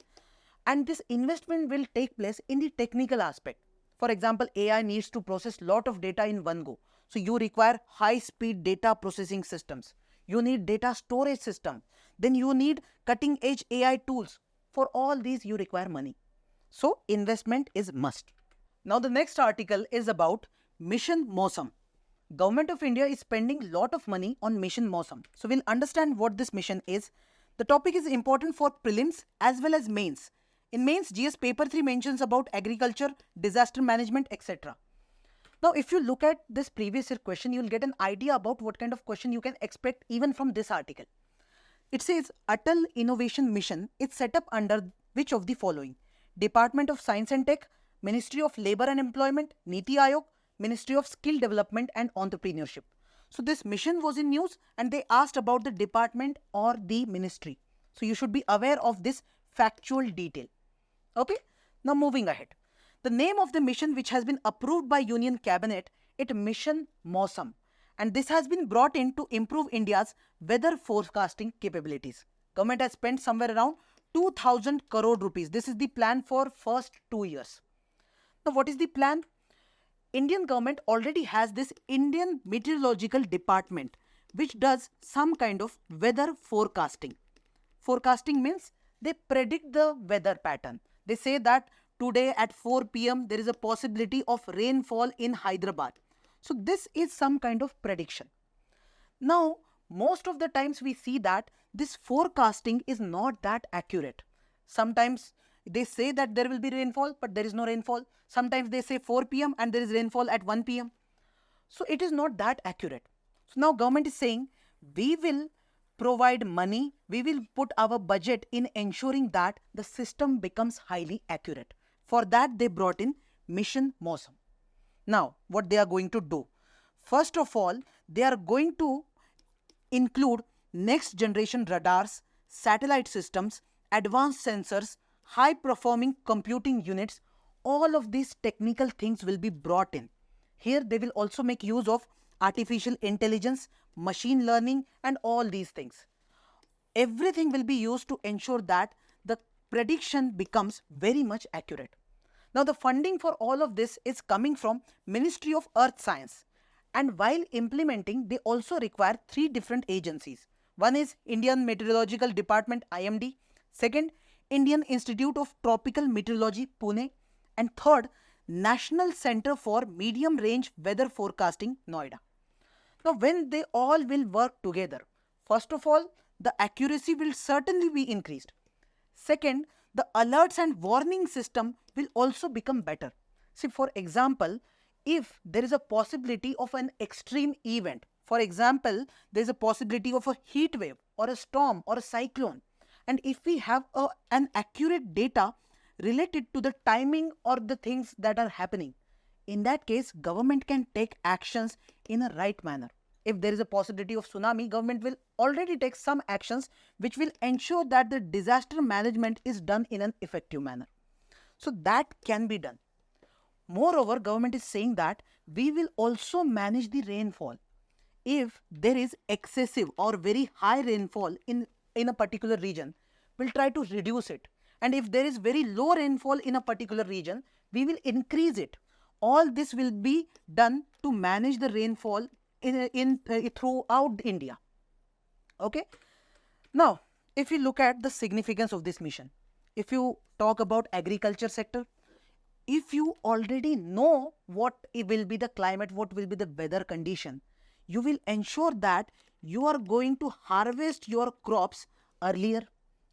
And this investment will take place in the technical aspect. For example, AI needs to process lot of data in one go. So you require high speed data processing systems. You need data storage system. Then you need cutting edge AI tools. For all these you require money. So investment is must. Now the next article is about Mission Mosam. Government of India is spending lot of money on Mission Mosam. So we'll understand what this mission is. The topic is important for prelims as well as mains. In mains, GS paper 3 mentions about agriculture, disaster management, etc. Now if you look at this previous year question, you'll get an idea about what kind of question you can expect even from this article. It says Atal Innovation Mission is set up under which of the following? Department of Science and Tech, Ministry of Labour and Employment, Niti Aayog, Ministry of Skill Development and Entrepreneurship. So this mission was in news and they asked about the department or the ministry. So you should be aware of this factual detail. Okay, now moving ahead. The name of the mission which has been approved by Union Cabinet, it Mission Mosam. And this has been brought in to improve India's weather forecasting capabilities. Government has spent somewhere around 2000 crore rupees. This is the plan for first 2 years. Now what is the plan? Indian government already has this Indian Meteorological Department which does some kind of weather forecasting. Forecasting means they predict the weather pattern. They say that today at 4 p.m. there is a possibility of rainfall in Hyderabad. So this is some kind of prediction. Now, most of the times we see that this forecasting is not that accurate. Sometimes they say that there will be rainfall, but there is no rainfall. Sometimes they say 4 p.m. and there is rainfall at 1 p.m. So it is not that accurate. So now government is saying, we will provide money, we will put our budget in ensuring that the system becomes highly accurate. For that, they brought in Mission Mosam. Now, what they are going to do? First of all, they are going to include next generation radars, satellite systems, advanced sensors, high performing computing units. All of these technical things will be brought in. Here, they will also make use of artificial intelligence, machine learning, and all these things. Everything will be used to ensure that the prediction becomes very much accurate. Now, the funding for all of this is coming from Ministry of Earth Science. And while implementing, they also require 3 different agencies. One is Indian Meteorological Department, IMD. Second, Indian Institute of Tropical Meteorology, Pune. And third, National Center for Medium Range Weather Forecasting, Noida. Now, when they all will work together, first of all, the accuracy will certainly be increased. Second, the alerts and warning system will also become better. See, for example, if there is a possibility of an extreme event, for example, there is a possibility of a heat wave or a storm or a cyclone, and if we have an accurate data related to the timing or the things that are happening, in that case, government can take actions in a right manner. If there is a possibility of tsunami, government will already take some actions which will ensure that the disaster management is done in an effective manner. So that can be done. Moreover, government is saying that we will also manage the rainfall. If there is excessive or very high rainfall in a particular region, we'll try to reduce it. And if there is very low rainfall in a particular region, we will increase it. All this will be done to manage the rainfall throughout India. Okay. Now, if you look at the significance of this mission, if you talk about agriculture sector, if you already know what will be the climate, what will be the weather condition, you will ensure that you are going to harvest your crops earlier.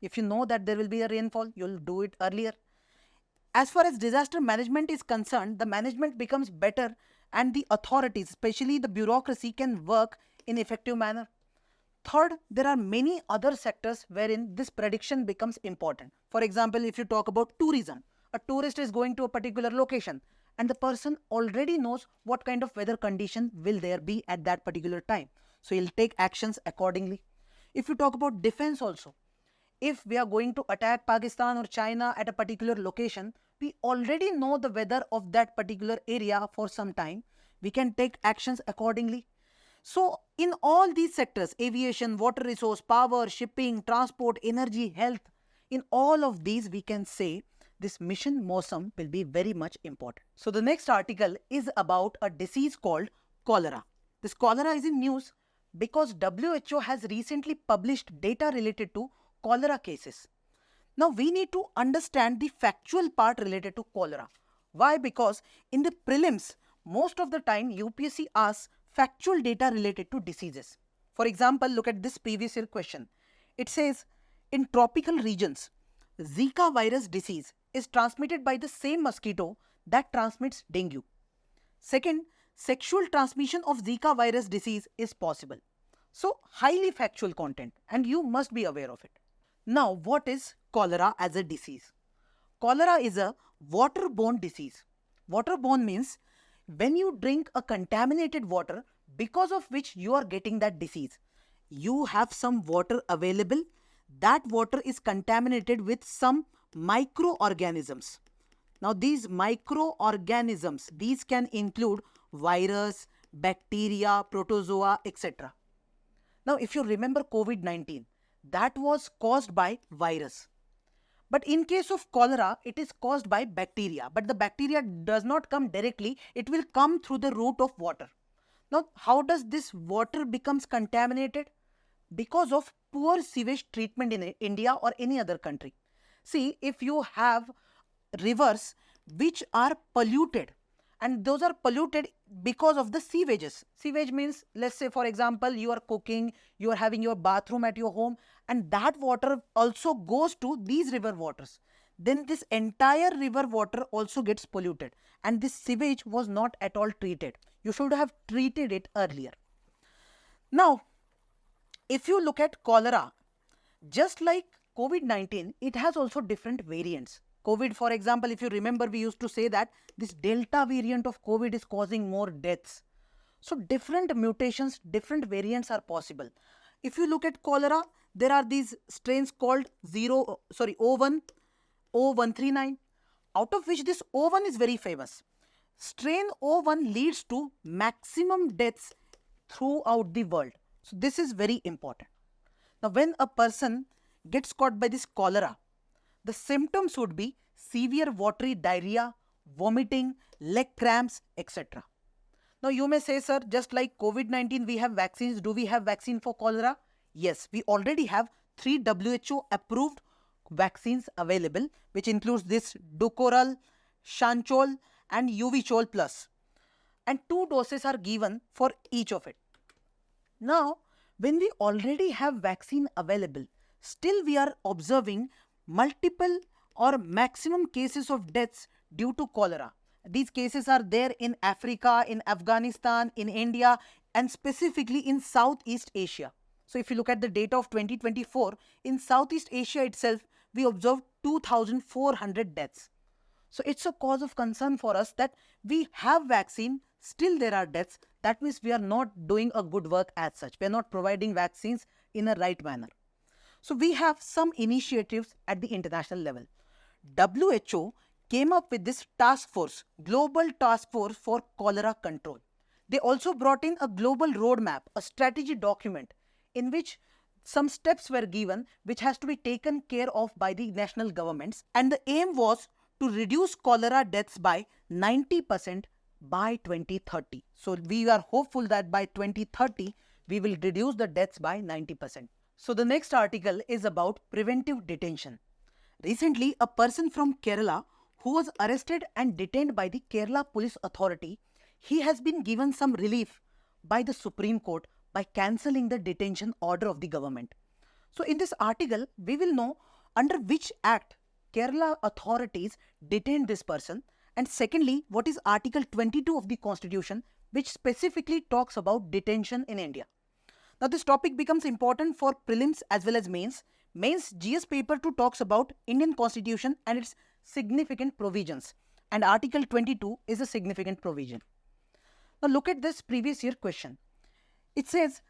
If you know that there will be a rainfall, you'll do it earlier. As far as disaster management is concerned, the management becomes better and the authorities, especially the bureaucracy, can work in effective manner. Third, there are many other sectors wherein this prediction becomes important. For example, if you talk about tourism, a tourist is going to a particular location and the person already knows what kind of weather condition will there be at that particular time. So he'll take actions accordingly. If you talk about defense also, if we are going to attack Pakistan or China at a particular location, we already know the weather of that particular area for some time. We can take actions accordingly. So in all these sectors, aviation, water resource, power, shipping, transport, energy, health, in all of these we can say this mission Mosam will be very much important. So the next article is about a disease called cholera. This cholera is in news because WHO has recently published data related to cholera cases. Now we need to understand the factual part related to cholera. Why? Because in the prelims, most of the time UPSC asks factual data related to diseases. For example, look at this previous year question. It says, in tropical regions, Zika virus disease is transmitted by the same mosquito that transmits dengue. Second, sexual transmission of Zika virus disease is possible. So, highly factual content, and you must be aware of it. Now, what is cholera as a disease? Cholera is a waterborne disease. Waterborne means when you drink a contaminated water because of which you are getting that disease. You have some water available. That water is contaminated with some microorganisms. Now these microorganisms, these can include virus, bacteria, protozoa, etc. Now if you remember COVID-19, that was caused by virus. But in case of cholera, it is caused by bacteria. But the bacteria does not come directly. It will come through the route of water. Now, how does this water becomes contaminated? Because of poor sewage treatment in India or any other country. See, if you have rivers which are polluted, and those are polluted because of the sewages. Sewage means, let's say for example, you are cooking, you are having your bathroom at your home, and that water also goes to these river waters. Then this entire river water also gets polluted, and this sewage was not at all treated. You should have treated it earlier. Now, if you look at cholera, just like COVID-19, it has also different variants. COVID, for example, if you remember, we used to say that this Delta variant of COVID is causing more deaths. So different mutations, different variants are possible. If you look at cholera, there are these strains called O1, O139, out of which this O1 is very famous. Strain O1 leads to maximum deaths throughout the world. So this is very important. Now when a person gets caught by this cholera, the symptoms would be severe watery diarrhea, vomiting, leg cramps, etc. Now you may say, sir, just like COVID-19 we have vaccines. Do we have vaccine for cholera? Yes, we already have 3 WHO approved vaccines available, which includes this Dukoral, Shanchol and Uvchol Plus. And 2 doses are given for each of it. Now, when we already have vaccine available, still we are observing multiple or maximum cases of deaths due to cholera. These cases are there in Africa, in Afghanistan, in India, and specifically in Southeast Asia. So if you look at the data of 2024, in Southeast Asia itself, we observed 2,400 deaths. So it's a cause of concern for us that we have vaccine, still there are deaths. That means we are not doing a good work as such. We are not providing vaccines in a right manner. So we have some initiatives at the international level. WHO came up with this task force, Global Task Force for Cholera Control. They also brought in a global roadmap, a strategy document in which some steps were given which has to be taken care of by the national governments. And the aim was to reduce cholera deaths by 90% by 2030. So we are hopeful that by 2030, we will reduce the deaths by 90%. So the next article is about preventive detention. Recently, a person from Kerala who was arrested and detained by the Kerala Police Authority, he has been given some relief by the Supreme Court by cancelling the detention order of the government. So in this article, we will know under which act Kerala authorities detained this person, and secondly, what is Article 22 of the Constitution, which specifically talks about detention in India. Now this topic becomes important for prelims as well as mains. Mains GS paper 2 talks about Indian Constitution and its significant provisions, and Article 22 is a significant provision. Now look at this previous year question. It says,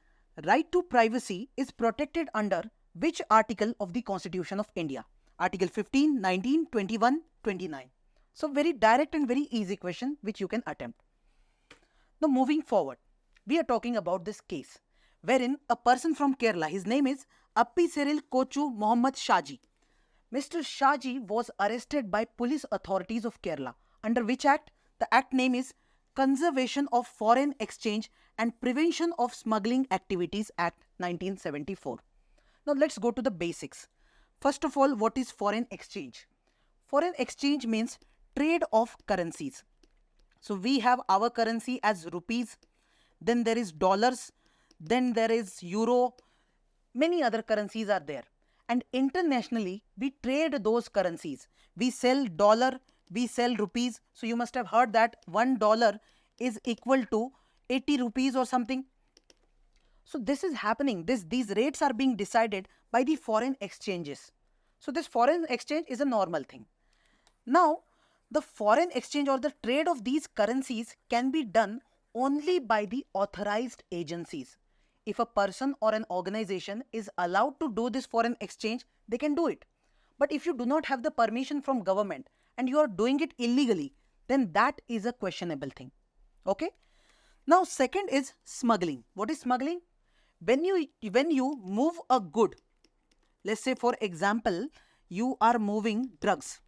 right to privacy is protected under which article of the Constitution of India? Article 15, 19, 21, 29. So very direct and very easy question which you can attempt. Now moving forward, we are talking about this case wherein a person from Kerala, his name is Appi Cyril Kochu Mohammad Shaji. Mr. Shaji was arrested by police authorities of Kerala. Under which act? The act name is Conservation of Foreign Exchange and Prevention of Smuggling Activities Act 1974. Now let's go to the basics. First of all, what is foreign exchange? Foreign exchange means trade of currencies. So we have our currency as rupees, then there is dollars, then there is euro, many other currencies are there. And internationally, we trade those currencies. We sell dollar, we sell rupees. So you must have heard that $1 is equal to 80 rupees or something. So this is happening. These rates are being decided by the foreign exchanges. So this foreign exchange is a normal thing. Now, the foreign exchange or the trade of these currencies can be done only by the authorized agencies. If a person or an organization is allowed to do this foreign exchange, they can do it. But if you do not have the permission from government and you are doing it illegally, then that is a questionable thing. Okay? Now, second is smuggling. What is smuggling? When you move a good, let's say for example, you are moving drugs.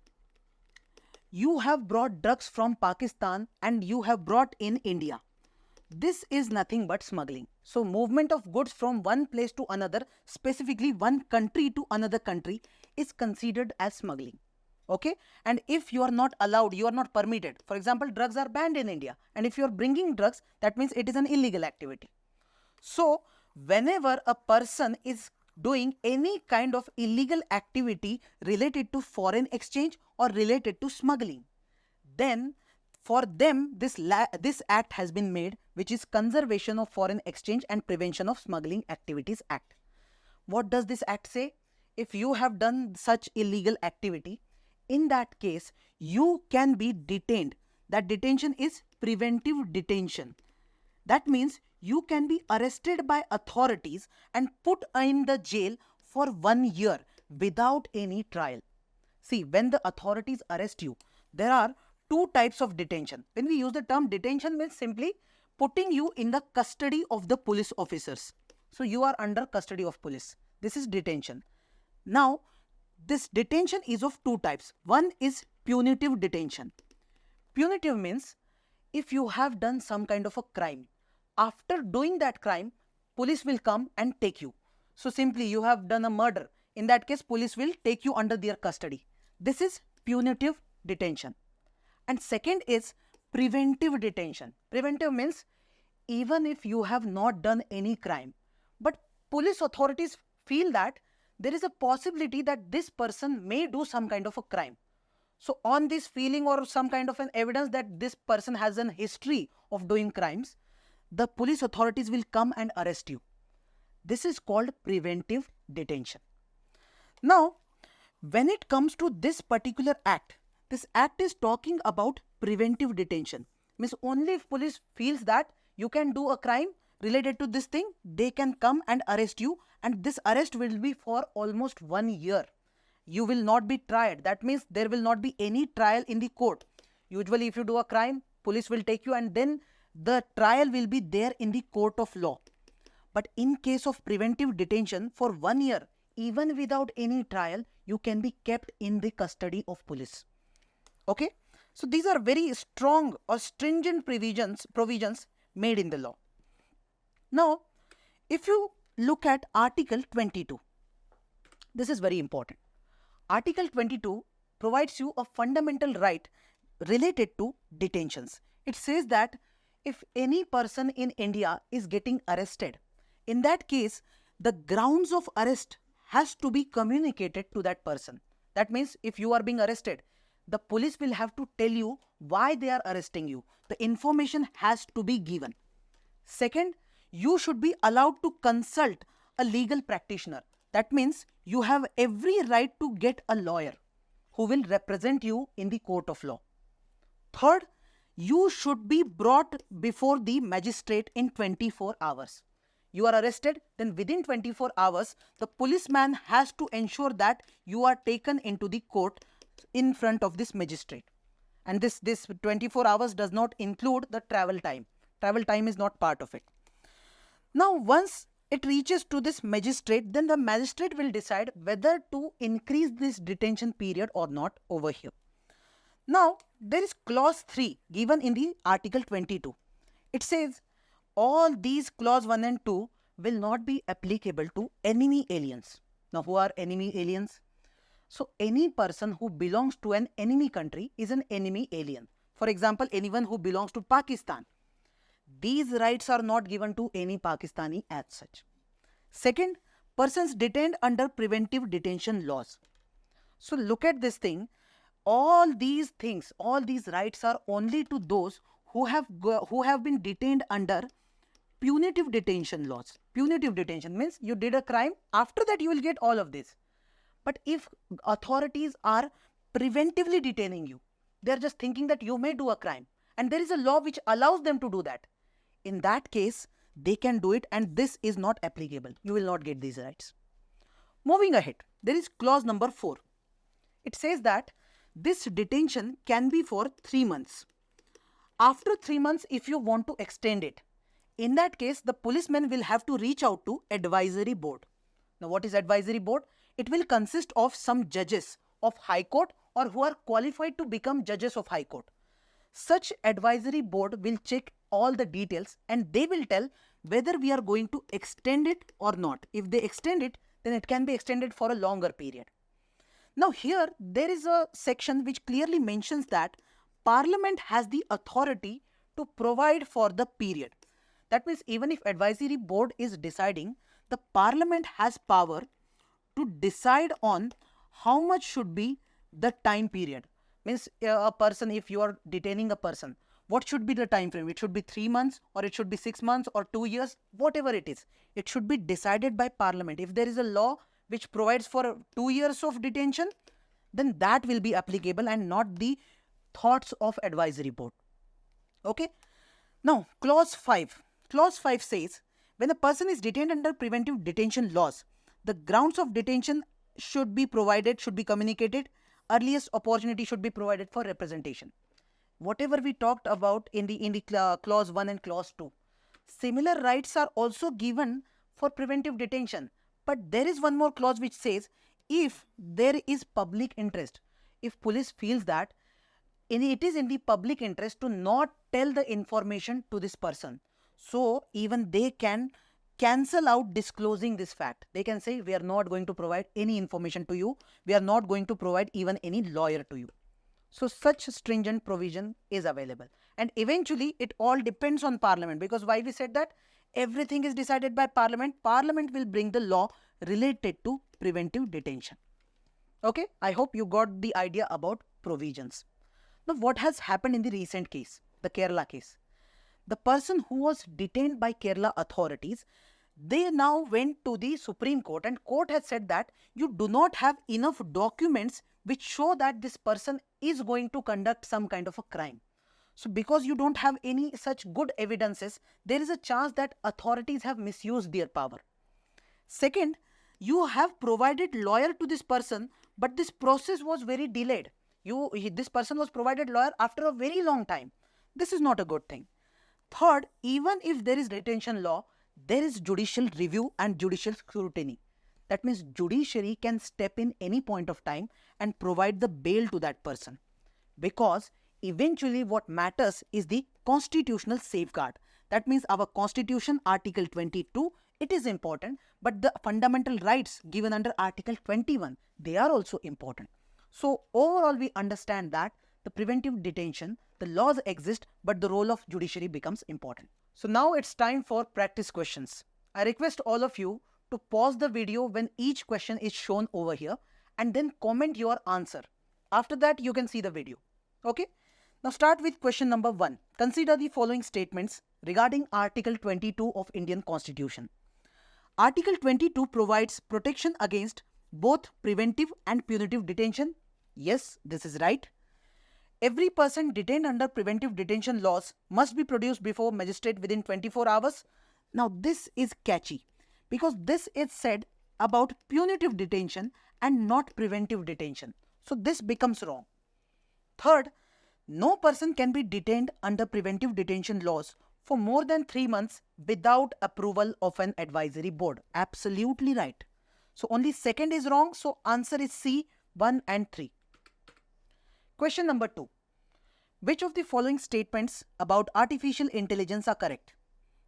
You have brought drugs from Pakistan and you have brought in India. This is nothing but smuggling. So movement of goods from one place to another, specifically one country to another country, is considered as smuggling. Okay? And if you are not allowed, you are not permitted. For example, drugs are banned in India. And if you are bringing drugs, that means it is an illegal activity. So whenever a person is doing any kind of illegal activity related to foreign exchange or related to smuggling, then for them this act has been made, which is Conservation of Foreign Exchange and Prevention of Smuggling Activities Act. What does this act say? If you have done such illegal activity, in that case you can be detained. That detention is preventive detention. That means you can be arrested by authorities and put in the jail for 1 year without any trial. See, when the authorities arrest you, there are two types of detention. When we use the term detention, means simply putting you in the custody of the police officers. So you are under custody of police. This is detention. Now, this detention is of two types. One is punitive detention. Punitive means if you have done some kind of a crime, after doing that crime, police will come and take you. So simply you have done a murder. In that case, police will take you under their custody. This is punitive detention. And second is preventive detention. Preventive means even if you have not done any crime, but police authorities feel that there is a possibility that this person may do some kind of a crime. So on this feeling or some kind of an evidence that this person has a history of doing crimes, the police authorities will come and arrest you. This is called preventive detention. Now, when it comes to this particular act, this act is talking about preventive detention. Means only if police feels that you can do a crime related to this thing, they can come and arrest you, and this arrest will be for almost 1 year. You will not be tried. That means there will not be any trial in the court. Usually if you do a crime, police will take you and then the trial will be there in the court of law. But in case of preventive detention for 1 year, even without any trial, you can be kept in the custody of police. Okay? So these are very strong or stringent provisions made in the law. Now, if you look at Article 22, this is very important. Article 22 provides you a fundamental right related to detentions. It says that if any person in India is getting arrested, in that case, the grounds of arrest has to be communicated to that person. That means if you are being arrested, the police will have to tell you why they are arresting you. The information has to be given. Second, you should be allowed to consult a legal practitioner. That means you have every right to get a lawyer who will represent you in the court of law. Third, you should be brought before the magistrate in 24 hours. you are arrested, then within 24 hours, the policeman has to ensure that you are taken into the court in front of this magistrate. And this 24 hours does not include the travel time. Travel time is not part of it. Now, once it reaches to this magistrate, then the magistrate will decide whether to increase this detention period or not over here. Now, there is clause 3 given in the article 22. It says all these clause 1 and 2 will not be applicable to enemy aliens. Now, who are enemy aliens? So, any person who belongs to an enemy country is an enemy alien. For example, anyone who belongs to Pakistan. These rights are not given to any Pakistani as such. Second, persons detained under preventive detention laws. So, look at this thing. All these things, all these rights are only to those who have been detained under punitive detention laws. Punitive detention means you did a crime, after that you will get all of this. But if authorities are preventively detaining you, they are just thinking that you may do a crime and there is a law which allows them to do that. In that case, they can do it and this is not applicable. You will not get these rights. Moving ahead, there is clause number 4. It says that this detention can be for 3 months. After 3 months, if you want to extend it, in that case, the policeman will have to reach out to advisory board. Now, what is advisory board? It will consist of some judges of High Court or who are qualified to become judges of High Court. Such advisory board will check all the details and they will tell whether we are going to extend it or not. If they extend it, then it can be extended for a longer period. Now here there is a section which clearly mentions that Parliament has the authority to provide for the period. That means even if advisory board is deciding, the Parliament has power to decide on how much should be the time period. Means a person, if you are detaining a person, what should be the time frame? It should be 3 months or it should be 6 months or 2 years, whatever it is. It should be decided by Parliament. If there is a law which provides for 2 years of detention, then that will be applicable and not the thoughts of advisory board. Okay. Now, clause 5. Clause 5 says, when a person is detained under preventive detention laws, the grounds of detention should be provided, should be communicated. Earliest opportunity should be provided for representation. Whatever we talked about in the clause 1 and clause 2, similar rights are also given for preventive detention. But there is one more clause which says, if there is public interest, if police feels that it is in the public interest to not tell the information to this person, so even they can cancel out disclosing this fact. They can say, we are not going to provide any information to you. We are not going to provide even any lawyer to you. So such stringent provision is available. And eventually it all depends on Parliament, because why we said that everything is decided by Parliament. Parliament will bring the law related to preventive detention. Okay, I hope you got the idea about provisions. Now, what has happened in the recent case, the Kerala case? The person who was detained by Kerala authorities, they now went to the Supreme Court and court has said that you do not have enough documents which show that this person is going to conduct some kind of a crime. So because you don't have any such good evidences, there is a chance that authorities have misused their power. Second, you have provided lawyer to this person, but this process was very delayed. This person was provided lawyer after a very long time. This is not a good thing. Third, even if there is detention law, there is judicial review and judicial scrutiny. That means judiciary can step in any point of time and provide the bail to that person. Because eventually what matters is the constitutional safeguard. That means our constitution, Article 22, it is important, but the fundamental rights given under Article 21, they are also important. So overall we understand that the preventive detention, the laws exist, but the role of judiciary becomes important. So now it's time for practice questions. I request all of you to pause the video when each question is shown over here and then comment your answer. After that, you can see the video. Okay. Now start with question number 1. Consider the following statements regarding Article 22 of Indian Constitution. Article 22 provides protection against both preventive and punitive detention. Yes, this is right. Every person detained under preventive detention laws must be produced before magistrate within 24 hours. Now this is catchy because this is said about punitive detention and not preventive detention. So this becomes wrong. Third, no person can be detained under preventive detention laws for more than 3 months without approval of an advisory board. Absolutely right. So only second is wrong. So answer is C, 1 and 3. Question number 2. Which of the following statements about artificial intelligence are correct?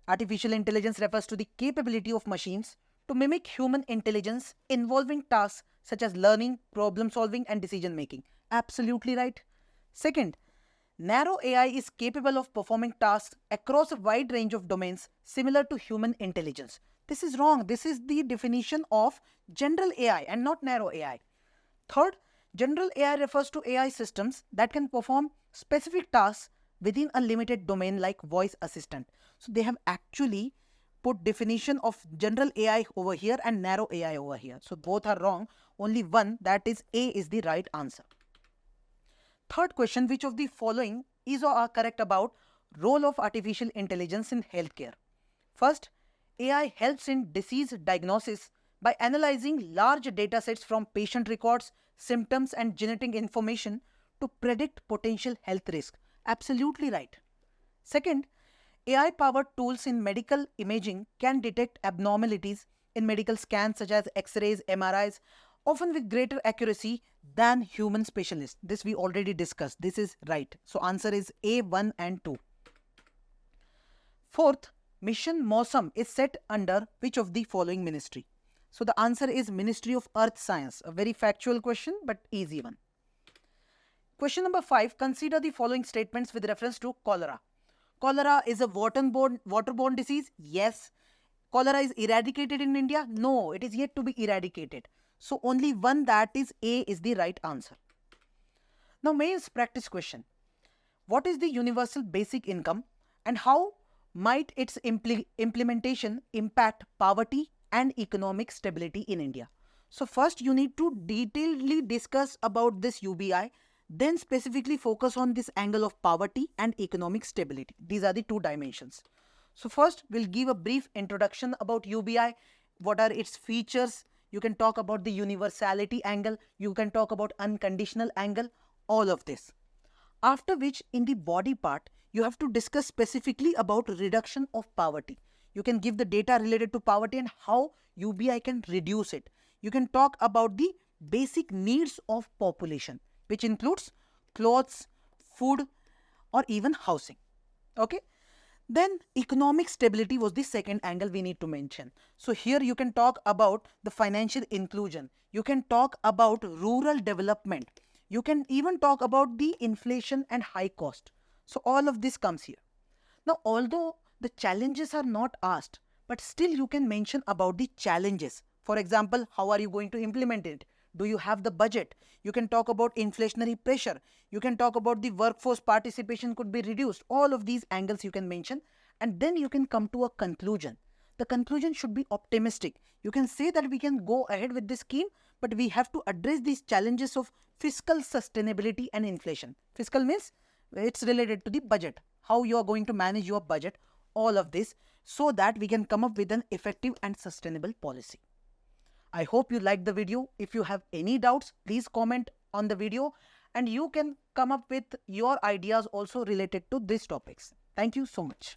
Artificial intelligence refers to the capability of machines to mimic human intelligence involving tasks such as learning, problem solving and decision making. Absolutely right. Second, narrow AI is capable of performing tasks across a wide range of domains similar to human intelligence. This is wrong. This is the definition of general AI and not narrow AI. Third, general AI refers to AI systems that can perform specific tasks within a limited domain like voice assistant. So they have actually put definition of general AI over here and narrow AI over here. So both are wrong. Only one, that is A, is the right answer. Third question, which of the following is or are correct about role of artificial intelligence in healthcare? First, AI helps in disease diagnosis by analyzing large data sets from patient records, symptoms and genetic information to predict potential health risk. Absolutely right. Second, AI-powered tools in medical imaging can detect abnormalities in medical scans such as X-rays, MRIs, often with greater accuracy than human specialists. This we already discussed. This is right. So answer is A, 1 and 2. Fourth, Mission Mosam is set under which of the following ministry? So the answer is Ministry of Earth Science. A very factual question but easy one. Question number 5. Consider the following statements with reference to cholera. Cholera is a waterborne disease. Yes. Cholera is eradicated in India. No, it is yet to be eradicated. So only one, that is A, is the right answer. Now mains practice question. What is the universal basic income and how might its implementation impact poverty and economic stability in India? So first you need to detailedly discuss about this UBI, then specifically focus on this angle of poverty and economic stability. These are the two dimensions. So first we'll give a brief introduction about UBI. What are its features? You can talk about the universality angle. You can talk about unconditional angle. All of this. After which in the body part, you have to discuss specifically about reduction of poverty. You can give the data related to poverty and how UBI can reduce it. You can talk about the basic needs of population, which includes clothes, food, or even housing. Okay. Then economic stability was the second angle we need to mention. So here you can talk about the financial inclusion. You can talk about rural development. You can even talk about the inflation and high cost. So all of this comes here. Now, although the challenges are not asked, but still you can mention about the challenges. For example, how are you going to implement it? Do you have the budget? You can talk about inflationary pressure. You can talk about the workforce participation could be reduced. All of these angles you can mention and then you can come to a conclusion. The conclusion should be optimistic. You can say that we can go ahead with this scheme, but we have to address these challenges of fiscal sustainability and inflation. Fiscal means it's related to the budget. How you are going to manage your budget, all of this, so that we can come up with an effective and sustainable policy. I hope you liked the video. If you have any doubts, please comment on the video and you can come up with your ideas also related to these topics. Thank you so much.